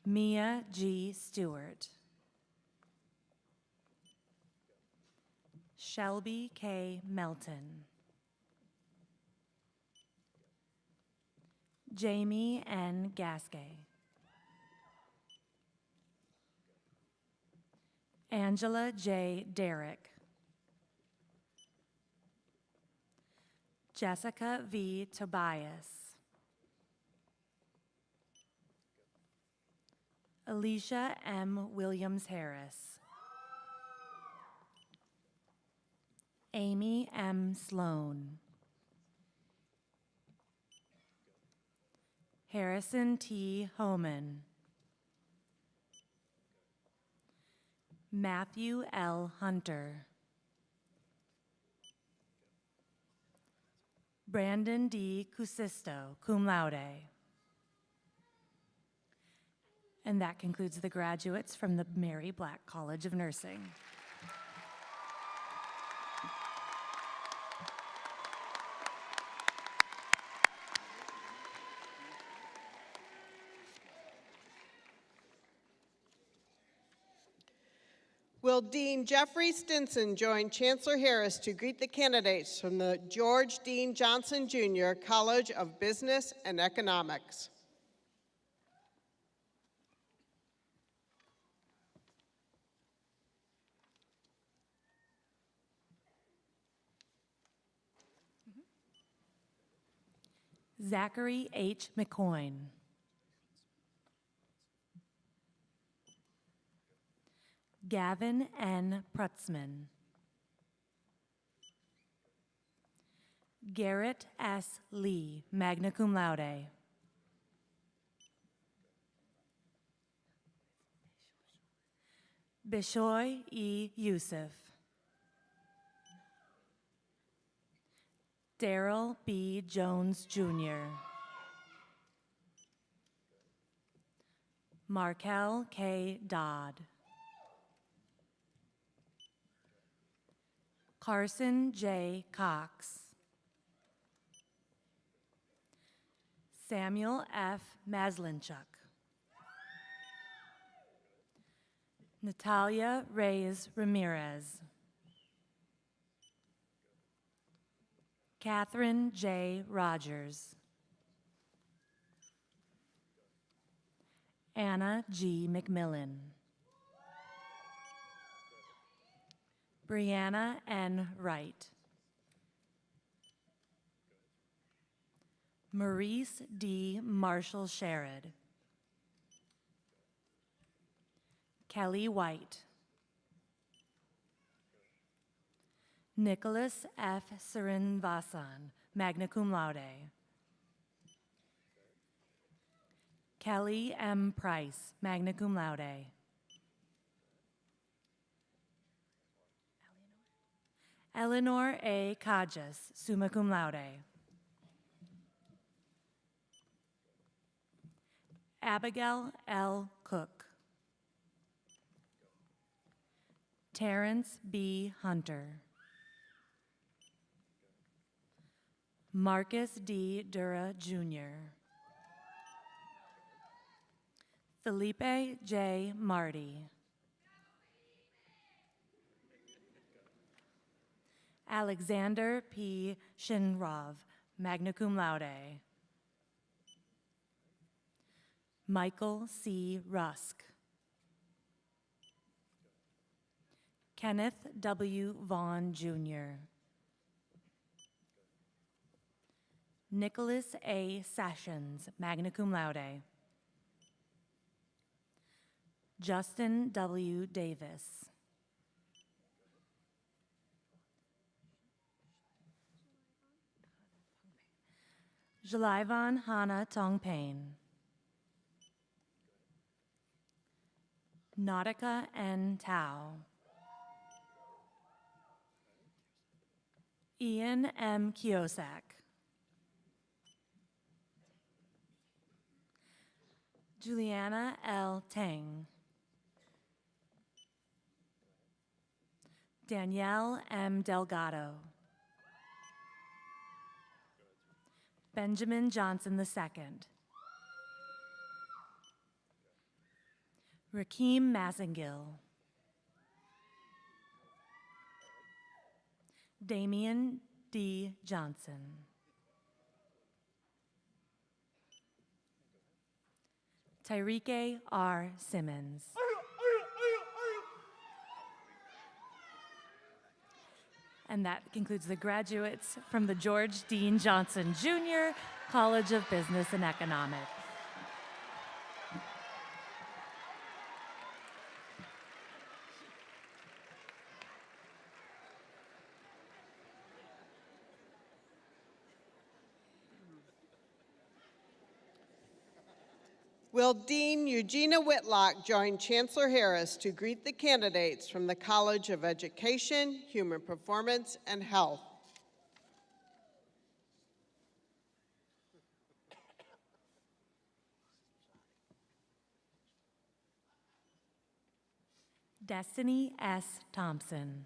Mia G. Stewart. Shelby K. Melton. Jamie N. Gaskey. Angela J. Derrick. Jessica V. Tobias. Alicia M. Williams-Harris. Amy M. Sloan. Harrison T. Homan. Matthew L. Hunter. Brandon D. Cusisto, cum laude. And that concludes the graduates from the Mary Black College of Nursing. Will Dean Jeffrey Stinson join Chancellor Harris to greet the candidates from the George Dean Johnson Jr. College of Business and Economics? Zachary H. McCoyne. Gavin N. Prutzman. Garrett S. Lee, magna cum laude. Bishoy E. Yusuf. Daryl B. Jones, Jr. Markel K. Dodd. Carson J. Cox. Samuel F. Maslinchuk. Natalia Reyes Ramirez. Catherine J. Rogers. Anna G. McMillan. Brianna N. Wright. Maurice D. Marshall Sherrod. Kelly White. Nicholas F. Srinvasan, magna cum laude. Kelly M. Price, magna cum laude. Eleanor A. Kajas, summa cum laude. Abigail L. Cook. Terrence B. Hunter. Marcus D. Dura, Jr. Felipe J. Marty. Alexander P. Shinrov, magna cum laude. Michael C. Rusk. Kenneth W. Vaughn, Jr. Nicholas A. Sessions, magna cum laude. Justin W. Davis. Jalaivan Hana Tongpain. Nautica N. Tao. Ian M. Kiosak. Juliana L. Tang. Danielle M. Delgado. Benjamin Johnson II. Rakeem Massengill. Damian D. Johnson. Tyreke R. Simmons. And that concludes the graduates from the George Dean Johnson Jr. College of Business and Economics. Will Dean Eugenia Whitlock join Chancellor Harris to greet the candidates from the College of Education, Human Performance, and Health? Destiny S. Thompson.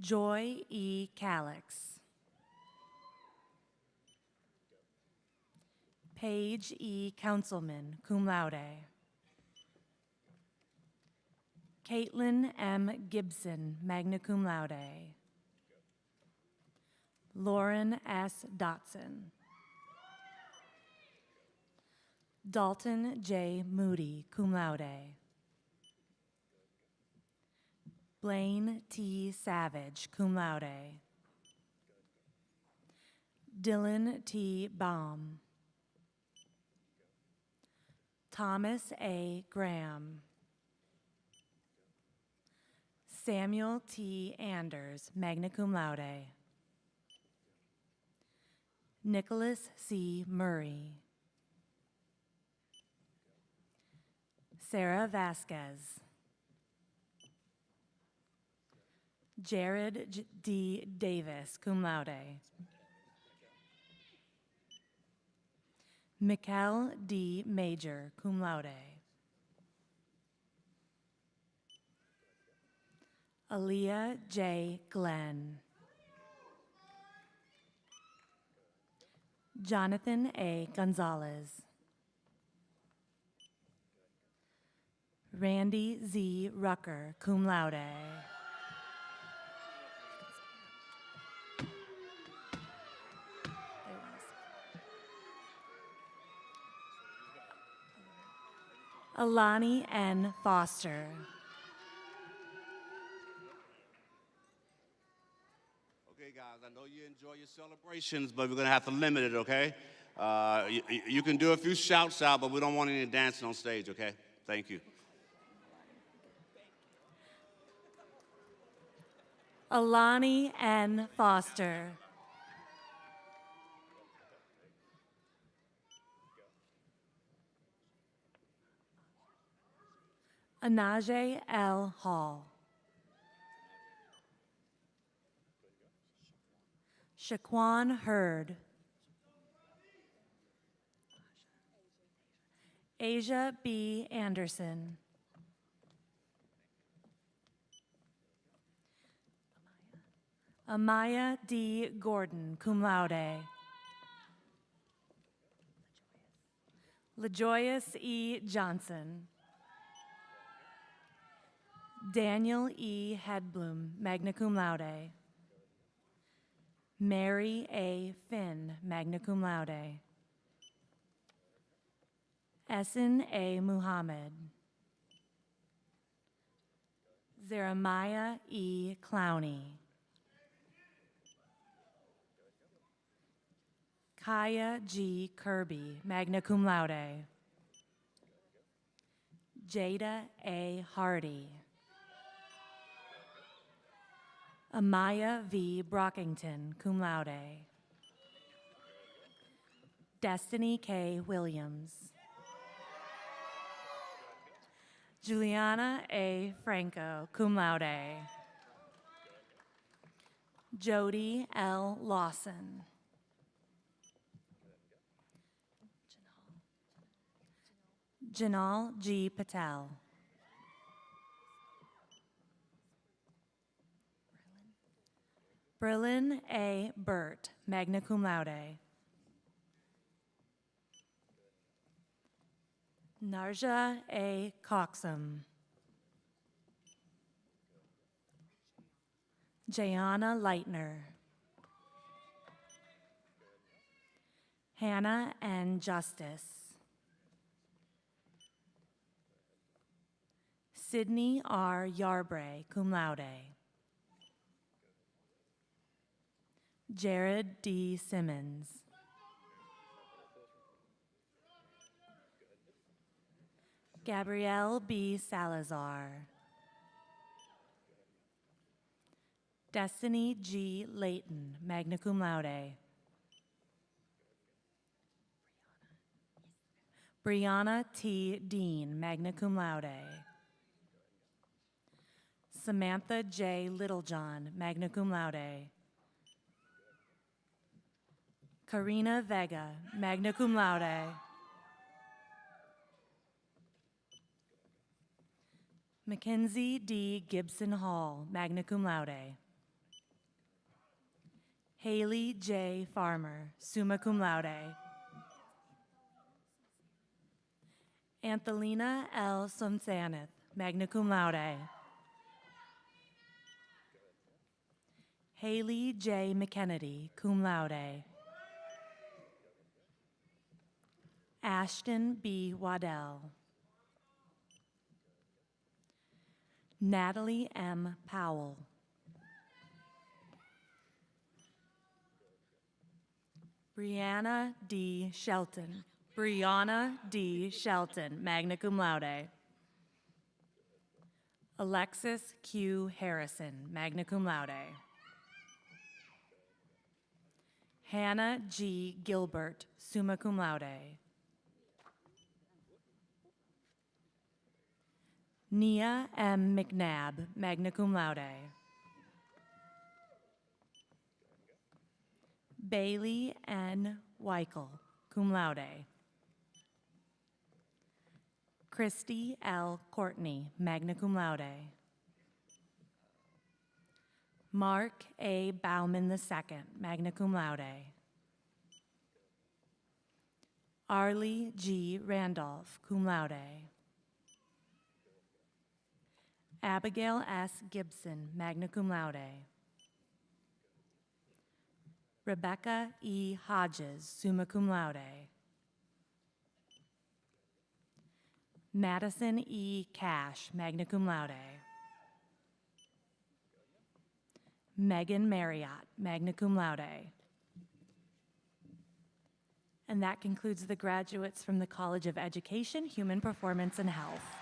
Joy E. Calix. Paige E. Councilman, cum laude. Caitlin M. Gibson, magna cum laude. Lauren S. Dotson. Dalton J. Moody, cum laude. Blaine T. Savage, cum laude. Dylan T. Baum. Thomas A. Graham. Samuel T. Anders, magna cum laude. Nicholas C. Murray. Sarah Vasquez. Jared D. Davis, cum laude. Mikkel D. Major, cum laude. Aaliyah J. Glenn. Jonathan A. Gonzalez. Randy Z. Rucker, cum laude. Alani N. Foster. Okay, guys, I know you enjoy your celebrations, but we're going to have to limit it, okay? You can do a few shouts out, but we don't want any dancing on stage, okay? Thank you. Alani N. Foster. Anaje L. Hall. Shaquan Hurd. Asia B. Anderson. Amaya D. Gordon, cum laude. LaJoyous E. Johnson. Daniel E. Hedblum, magna cum laude. Mary A. Finn, magna cum laude. Essen A. Muhammad. Jeremiah E. Clowney. Kaya G. Kirby, magna cum laude. Jada A. Hardy. Amaya V. Brockington, cum laude. Destiny K. Williams. Juliana A. Franco, cum laude. Jody L. Lawson. Janal G. Patel. Berlin A. Burt, magna cum laude. Narja A. Coxum. Jayana Leitner. Hannah N. Justice. Sydney R. Yarbre, cum laude. Jared D. Simmons. Gabrielle B. Salazar. Destiny G. Layton, magna cum laude. Brianna T. Dean, magna cum laude. Samantha J. Littlejohn, magna cum laude. Karina Vega, magna cum laude. Mackenzie D. Gibson Hall, magna cum laude. Haley J. Farmer, summa cum laude. Anthelina L. Somsaneth, magna cum laude. Haley J. McKennedy, cum laude. Ashton B. Waddell. Natalie M. Powell. Brianna D. Shelton. Brianna D. Shelton, magna cum laude. Alexis Q. Harrison, magna cum laude. Hannah G. Gilbert, summa cum laude. Nia M. McNabb, magna cum laude. Bailey N. Weichel, cum laude. Christy L. Courtney, magna cum laude. Mark A. Bauman II, magna cum laude. Arlie G. Randolph, cum laude. Abigail S. Gibson, magna cum laude. Rebecca E. Hodges, summa cum laude. Madison E. Cash, magna cum laude. Megan Marriott, magna cum laude. And that concludes the graduates from the College of Education, Human Performance, and Health.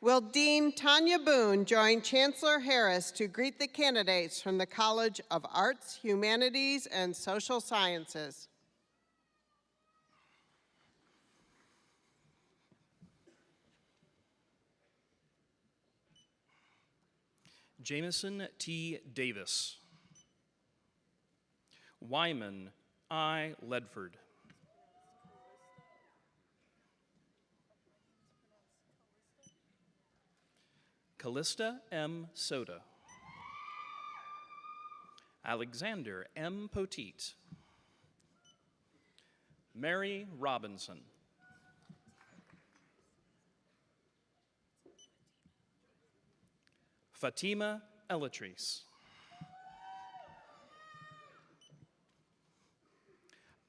Will Dean Tanya Boone join Chancellor Harris to greet the candidates from the College of Arts, Humanities, and Social Sciences? Jameson T. Davis. Wyman I. Ledford. Callista M. Soda. Alexander M. Poteet. Mary Robinson. Fatima Elatrice.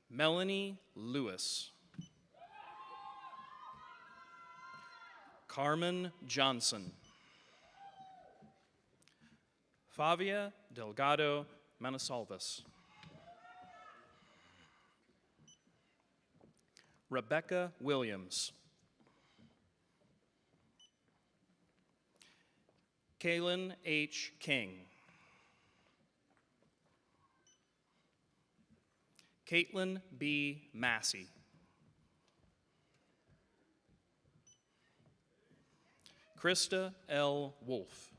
Melanie Lewis. Carmen Johnson. Favia Delgado Manasalvas. Rebecca Williams. Kaylin H. King. Caitlin B. Massey. Krista L. Wolf.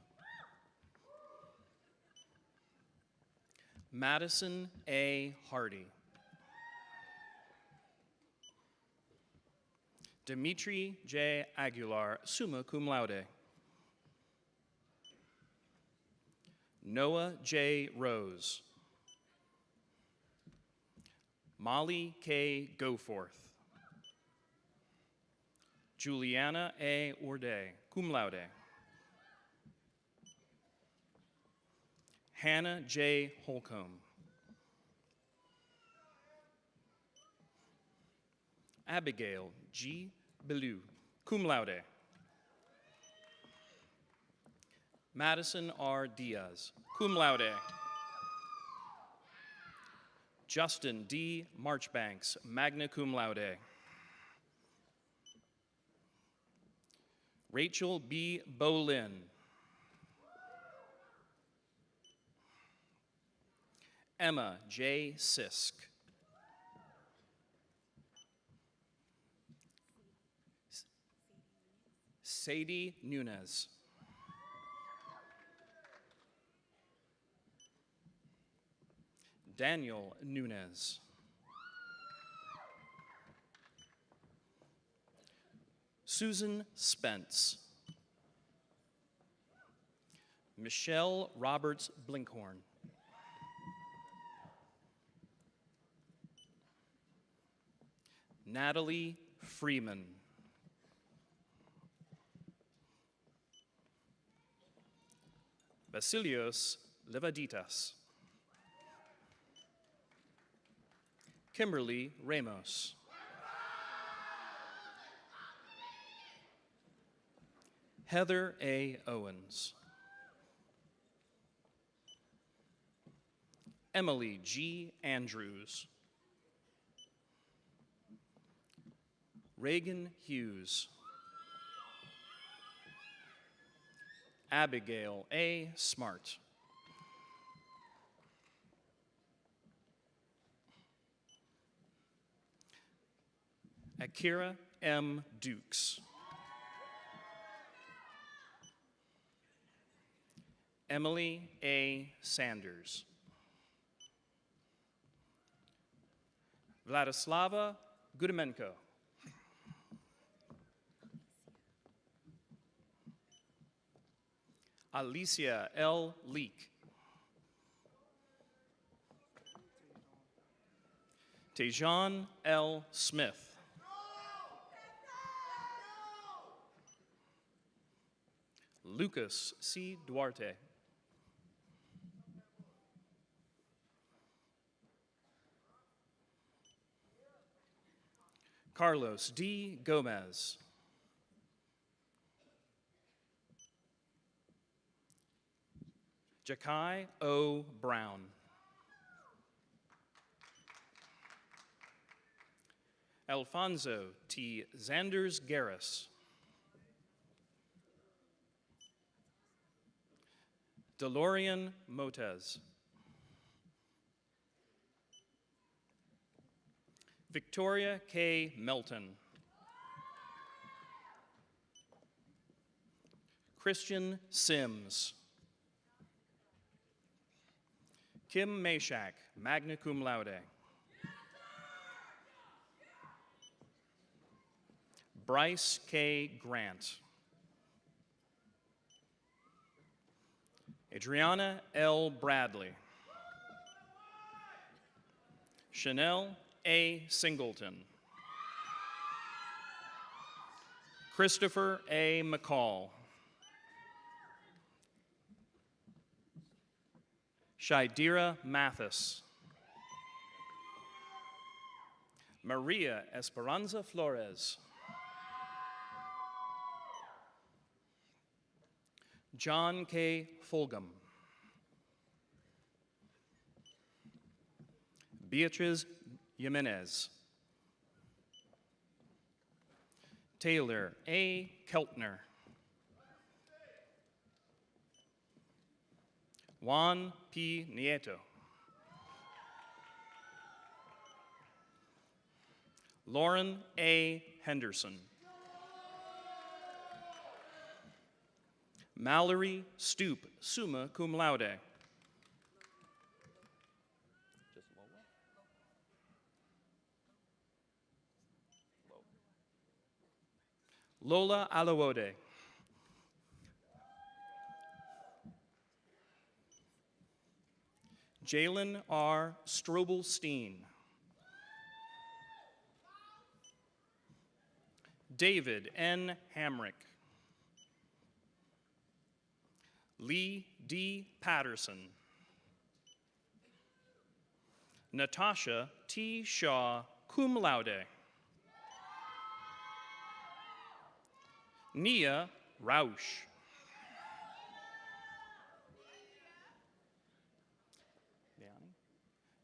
Madison A. Hardy. Dimitri J. Aguilar, summa cum laude. Noah J. Rose. Molly K. Goforth. Juliana A. Orde, cum laude. Hannah J. Holcomb. Abigail G. Bellew, cum laude. Madison R. Diaz, cum laude. Justin D. Marchbanks, magna cum laude. Rachel B. Bolin. Emma J. Sisk. Sadie Nunez. Daniel Nunez. Susan Spence. Michelle Roberts Blinkhorn. Natalie Freeman. Basilios Levaditas. Kimberly Ramos. Heather A. Owens. Emily G. Andrews. Reagan Hughes. Abigail A. Smart. Akira M. Dukes. Emily A. Sanders. Vladislava Gudimenko. Alicia L. Leak. Tejan L. Smith. Lucas C. Duarte. Carlos D. Gomez. Jakai O. Brown. Alfonso T. Zanders Garris. DeLorean Motez. Victoria K. Melton. Christian Sims. Kim Mashak, magna cum laude. Bryce K. Grant. Adriana L. Bradley. Chanel A. Singleton. Christopher A. McCall. Shidera Mathis. Maria Esperanza Flores. John K. Fulgham. Beatriz Jimenez. Taylor A. Keltner. Juan P. Nieto. Lauren A. Henderson. Mallory Stoop, summa cum laude. Lola Alawode. Jalen R. Strobelstein. David N. Hamrick. Lee D. Patterson. Natasha T. Shaw, cum laude. Nia Rausch.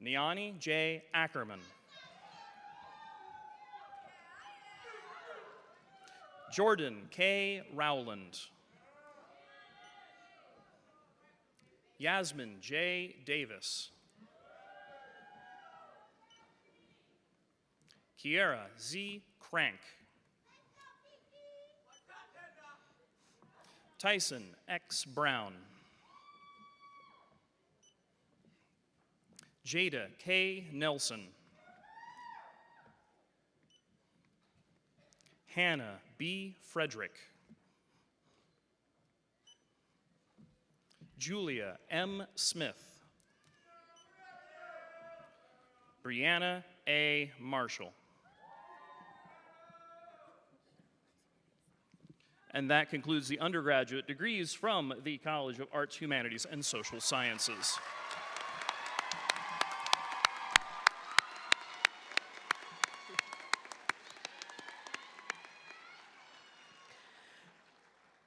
Niani J. Ackerman. Jordan K. Rowland. Yasmin J. Davis. Kiera Z. Crank. Tyson X. Brown. Jada K. Nelson. Hannah B. Frederick. Julia M. Smith. Brianna A. Marshall. And that concludes the undergraduate degrees from the College of Arts, Humanities, and Social Sciences.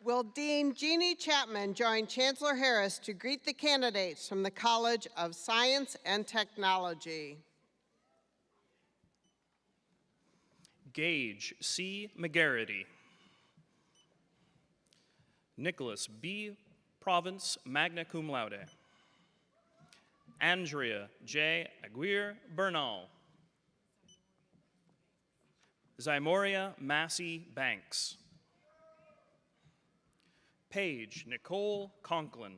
Will Dean Jeannie Chapman join Chancellor Harris to greet the candidates from the College of Science and Technology? Gage C. McGarity. Nicholas B. Province, magna cum laude. Andrea J. Aguirre Bernal. Zymoria Massey Banks. Paige Nicole Conklin.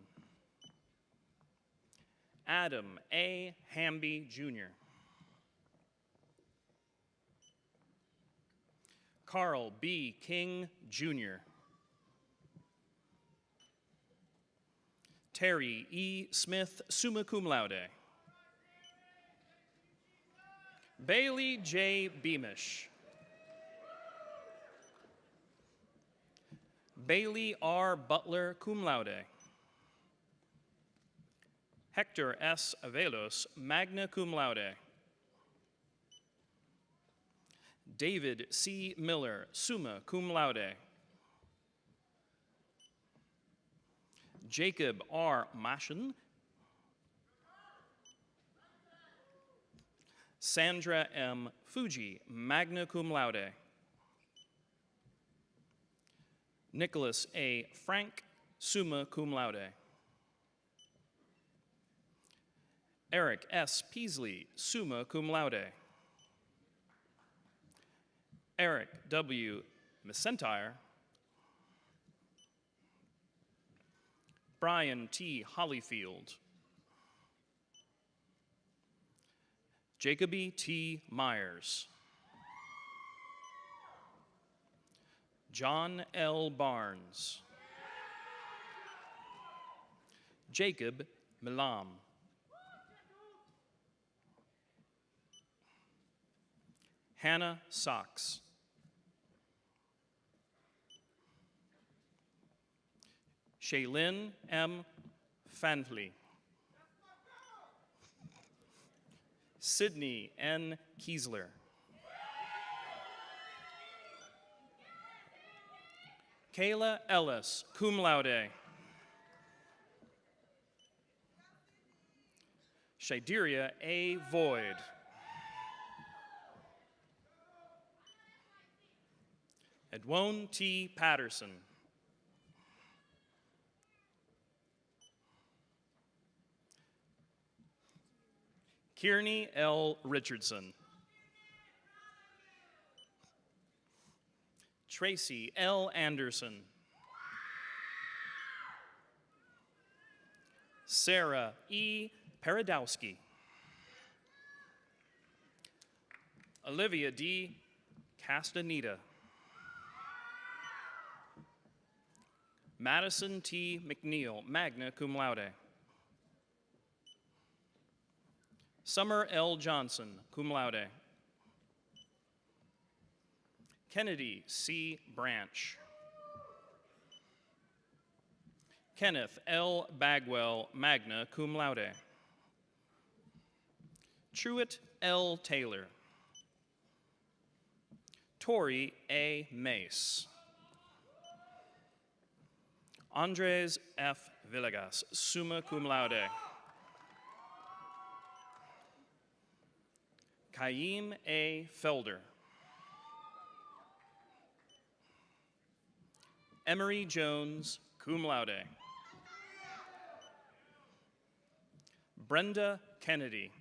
Adam A. Hamby Jr. Carl B. King Jr. Terry E. Smith, summa cum laude. Bailey J. Beamish. Bailey R. Butler, cum laude. Hector S. Avelos, magna cum laude. David C. Miller, summa cum laude. Jacob R. Maschen. Sandra M. Fuji, magna cum laude. Nicholas A. Frank, summa cum laude. Eric S. Peasley, summa cum laude. Eric W. McIntyre. Brian T. Hollyfield. Jacoby T. Myers. John L. Barnes. Jacob Milam. Hannah Sachs. Shaylin M. Fanfley. Sydney N. Kiesler. Kayla Ellis, cum laude. Shadiria A. Void. Edwone T. Patterson. Kearney L. Richardson. Tracy L. Anderson. Sarah E. Paradowski. Olivia D. Castaneda. Madison T. McNeil, magna cum laude. Summer L. Johnson, cum laude. Kennedy C. Branch. Kenneth L. Bagwell, magna cum laude. Truett L. Taylor. Tori A. Mace. Andres F. Villegas, summa cum laude. Kaim A. Felder. Emery Jones, cum laude. Brenda Kennedy.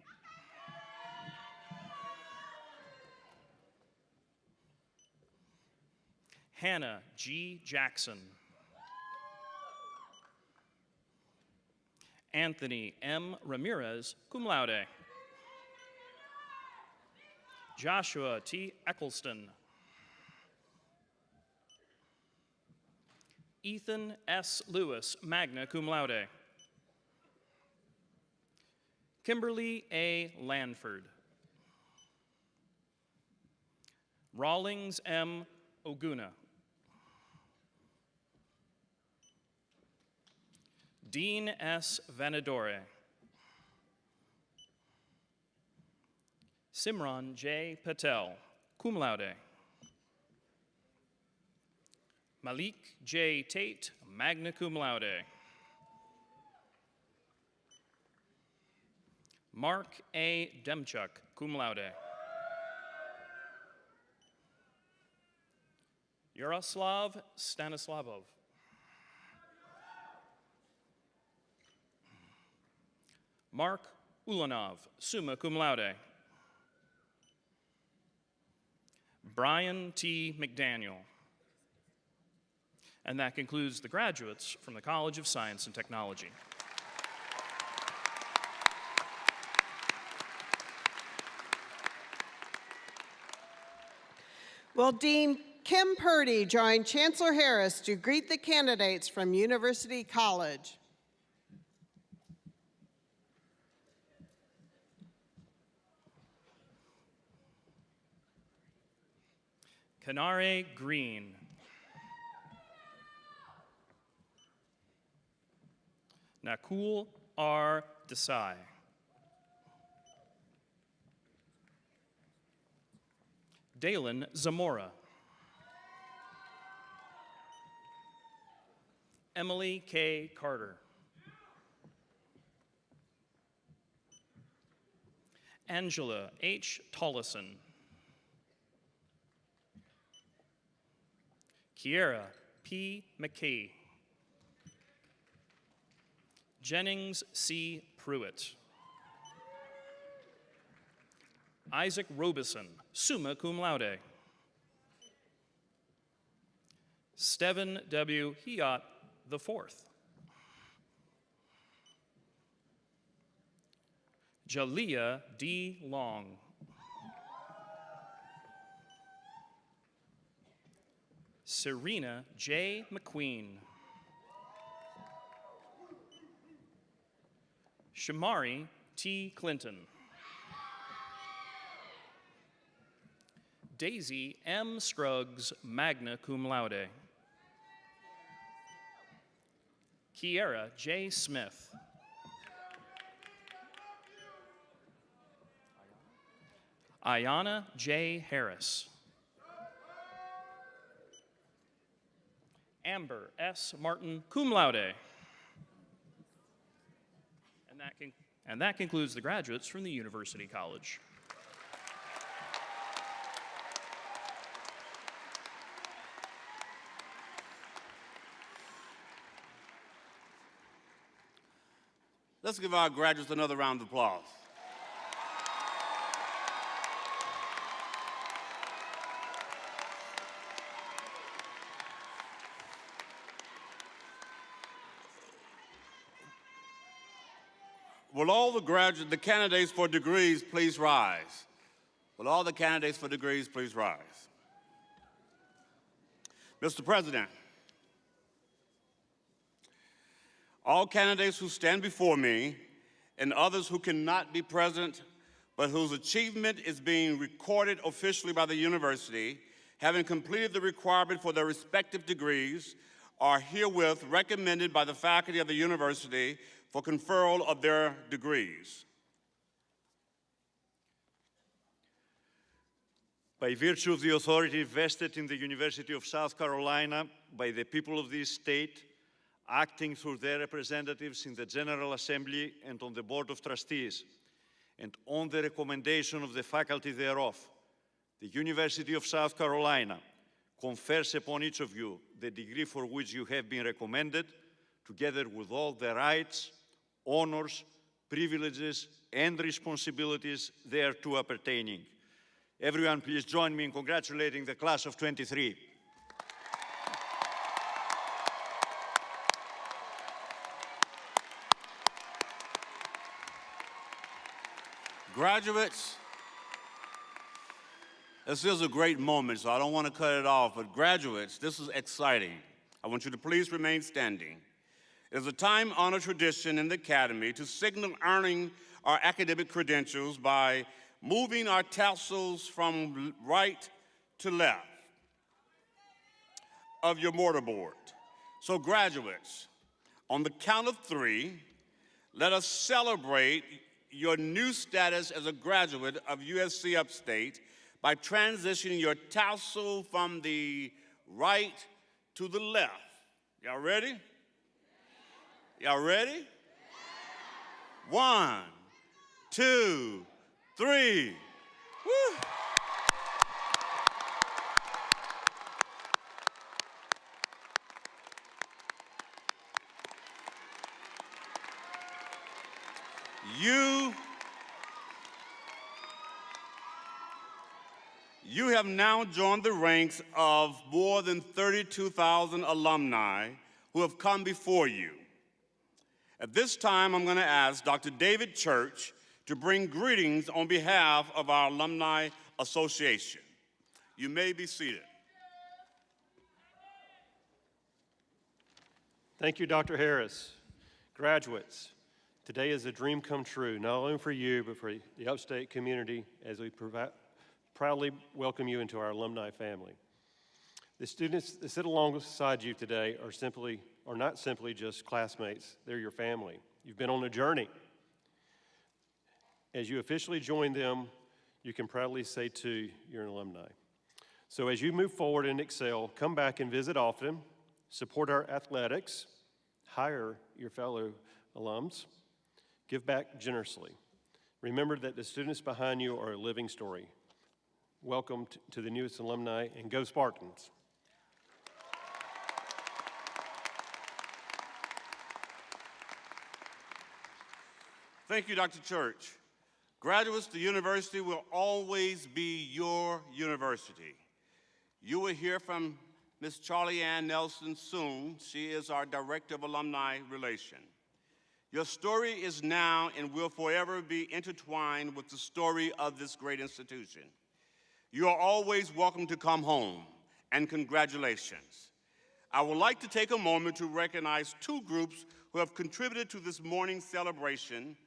Hannah G. Jackson. Anthony M. Ramirez, cum laude. Joshua T. Eccleston. Ethan S. Lewis, magna cum laude. Kimberly A. Lanford. Rawlings M. Oguna. Dean S. Vanadore. Simran J. Patel, cum laude. Malik J. Tate, magna cum laude. Mark A. Demchuk, cum laude. Yaroslav Stanislavov. Mark Ulanov, summa cum laude. Brian T. McDaniel. And that concludes the graduates from the College of Science and Technology. Will Dean Kim Purdy join Chancellor Harris to greet the candidates from University College? Kanare Green. Nakul R. Desai. Dalen Zamora. Emily K. Carter. Angela H. Tollison. Kiera P. McKay. Jennings C. Pruitt. Isaac Robeson, summa cum laude. Steven W. Hiot IV. Jalea D. Long. Serena J. McQueen. Shamari T. Clinton. Daisy M. Scruggs, magna cum laude. Kiera J. Smith. Ayana J. Harris. Amber S. Martin, cum laude. And that concludes the graduates from the University College. Let's give our graduates another round of applause. Will all the candidates for degrees please rise? Will all the candidates for degrees please rise? Mr. President, all candidates who stand before me and others who cannot be present but whose achievement is being recorded officially by the university, having completed the requirement for their respective degrees, are herewith recommended by the faculty of the university for conferral of their degrees. By virtue of the authority vested in the University of South Carolina by the people of this state, acting through their representatives in the General Assembly and on the Board of Trustees, and on the recommendation of the faculty thereof, the University of South Carolina confers upon each of you the degree for which you have been recommended, together with all the rights, honors, privileges, and responsibilities thereto appertaining. Everyone, please join me in congratulating the class of '23. Graduates, this is a great moment, so I don't want to cut it off, but graduates, this is exciting. I want you to please remain standing. It is a time-honored tradition in the Academy to signal earning our academic credentials by moving our tassels from right to left of your mortarboard. So graduates, on the count of 3, let us celebrate your new status as a graduate of USC Upstate by transitioning your tassel from the right to the left. Y'all ready? Y'all ready? 1, 2, 3. Woo! You have now joined the ranks of more than 32,000 alumni who have come before you. At this time, I'm going to ask Dr. David Church to bring greetings on behalf of our Alumni Association. You may be seated. Thank you, Dr. Harris. Graduates, today is a dream come true, not only for you, but for the Upstate community as we proudly welcome you into our alumni family. The students that sit alongside you today are not simply just classmates, they're your family. You've been on a journey. As you officially join them, you can proudly say too, you're an alumni. So as you move forward and excel, come back and visit often, support our athletics, hire your fellow alums, give back generously. Remember that the students behind you are a living story. Welcome to the newest alumni, and go Spartans. Thank you, Dr. Church. Graduates, the university will always be your university. You will hear from Ms. Charlie Ann Nelson soon. She is our Director of Alumni Relation. Your story is now and will forever be intertwined with the story of this great institution. You are always welcome to come home, and congratulations. I would like to take a moment to recognize 2 groups who have contributed to this morning's celebration.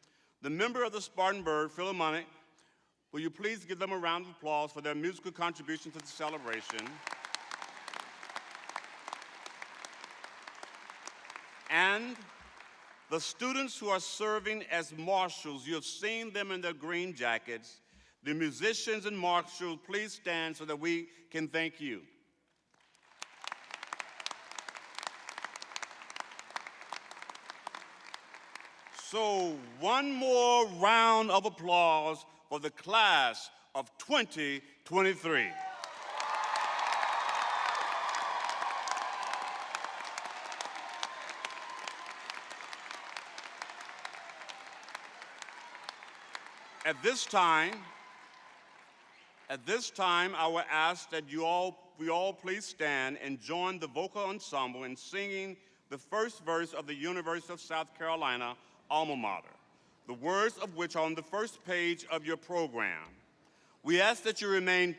The member of the Spartanburg Philharmonic, will you please give them a round of applause for their musical contribution to the celebration? And the students who are serving as marshals, you have seen them in their green jackets. The musicians and marshals, please stand so that we can thank you. So one more round of applause for the class of 2023. At this time, I will ask that we all please stand and join the vocal ensemble in singing the first verse of the University of South Carolina alma mater, the words of which are on the first page of your program. We ask that you remain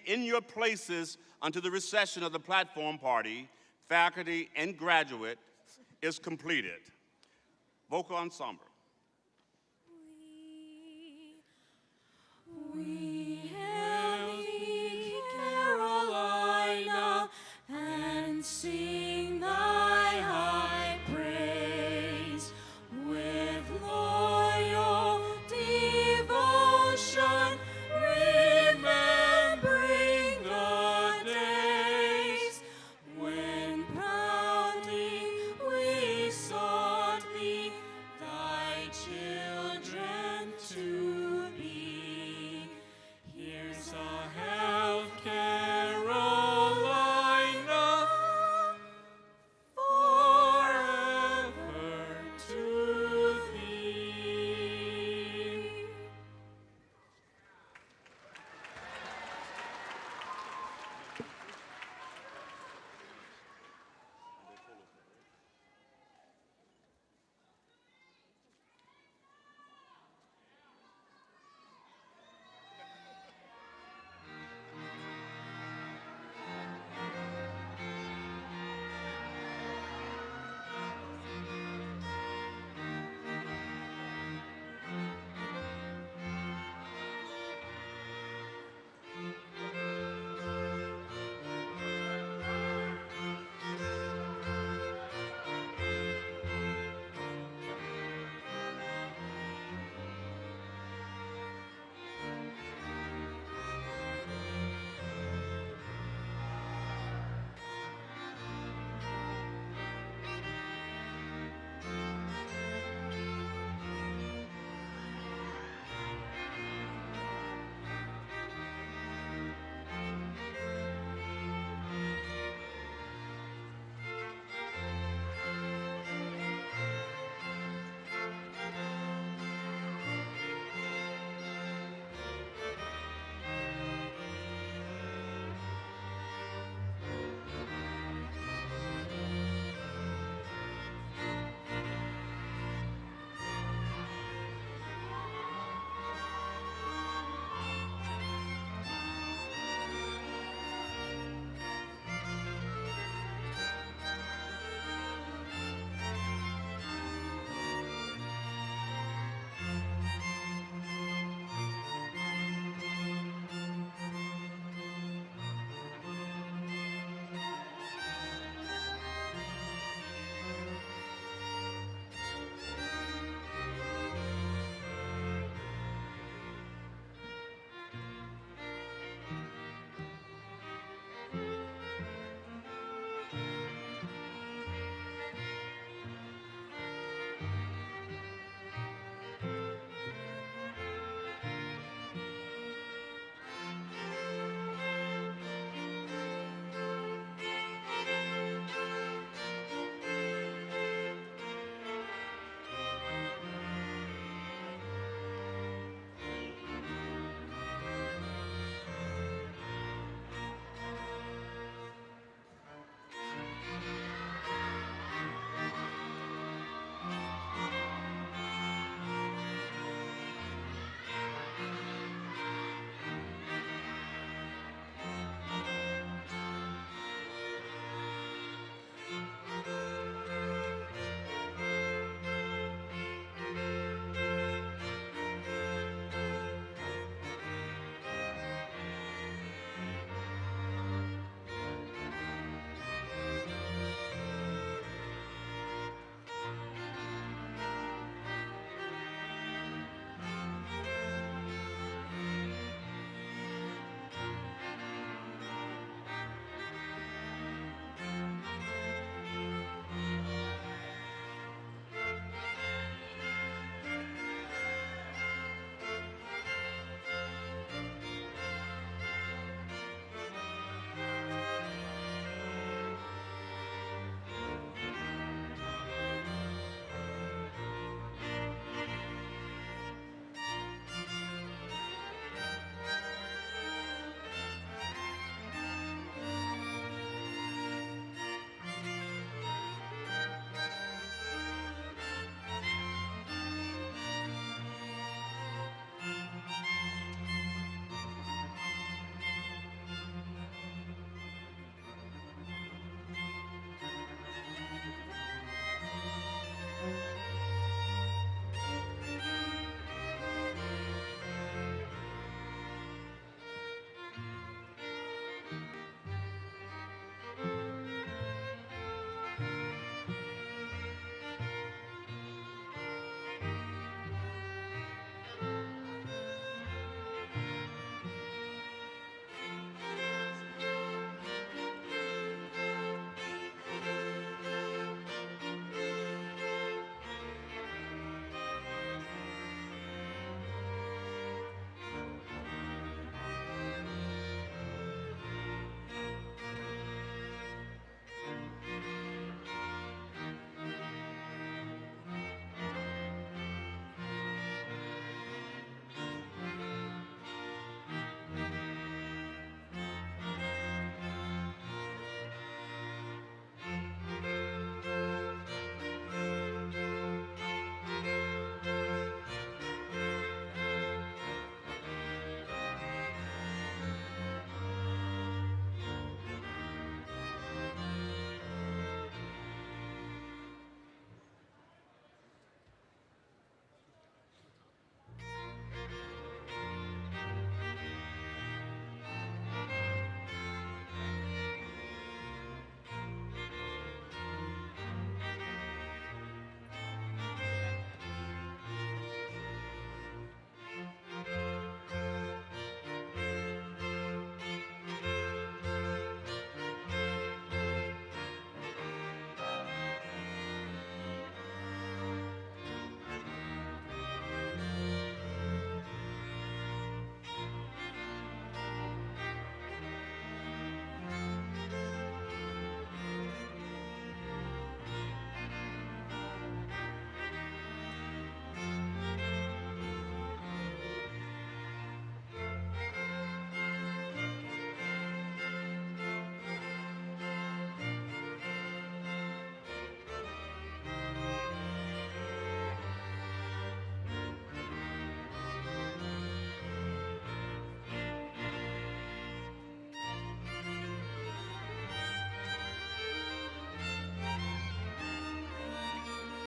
in your places until the recession of the platform party, faculty, and graduate is completed. Vocal ensemble. We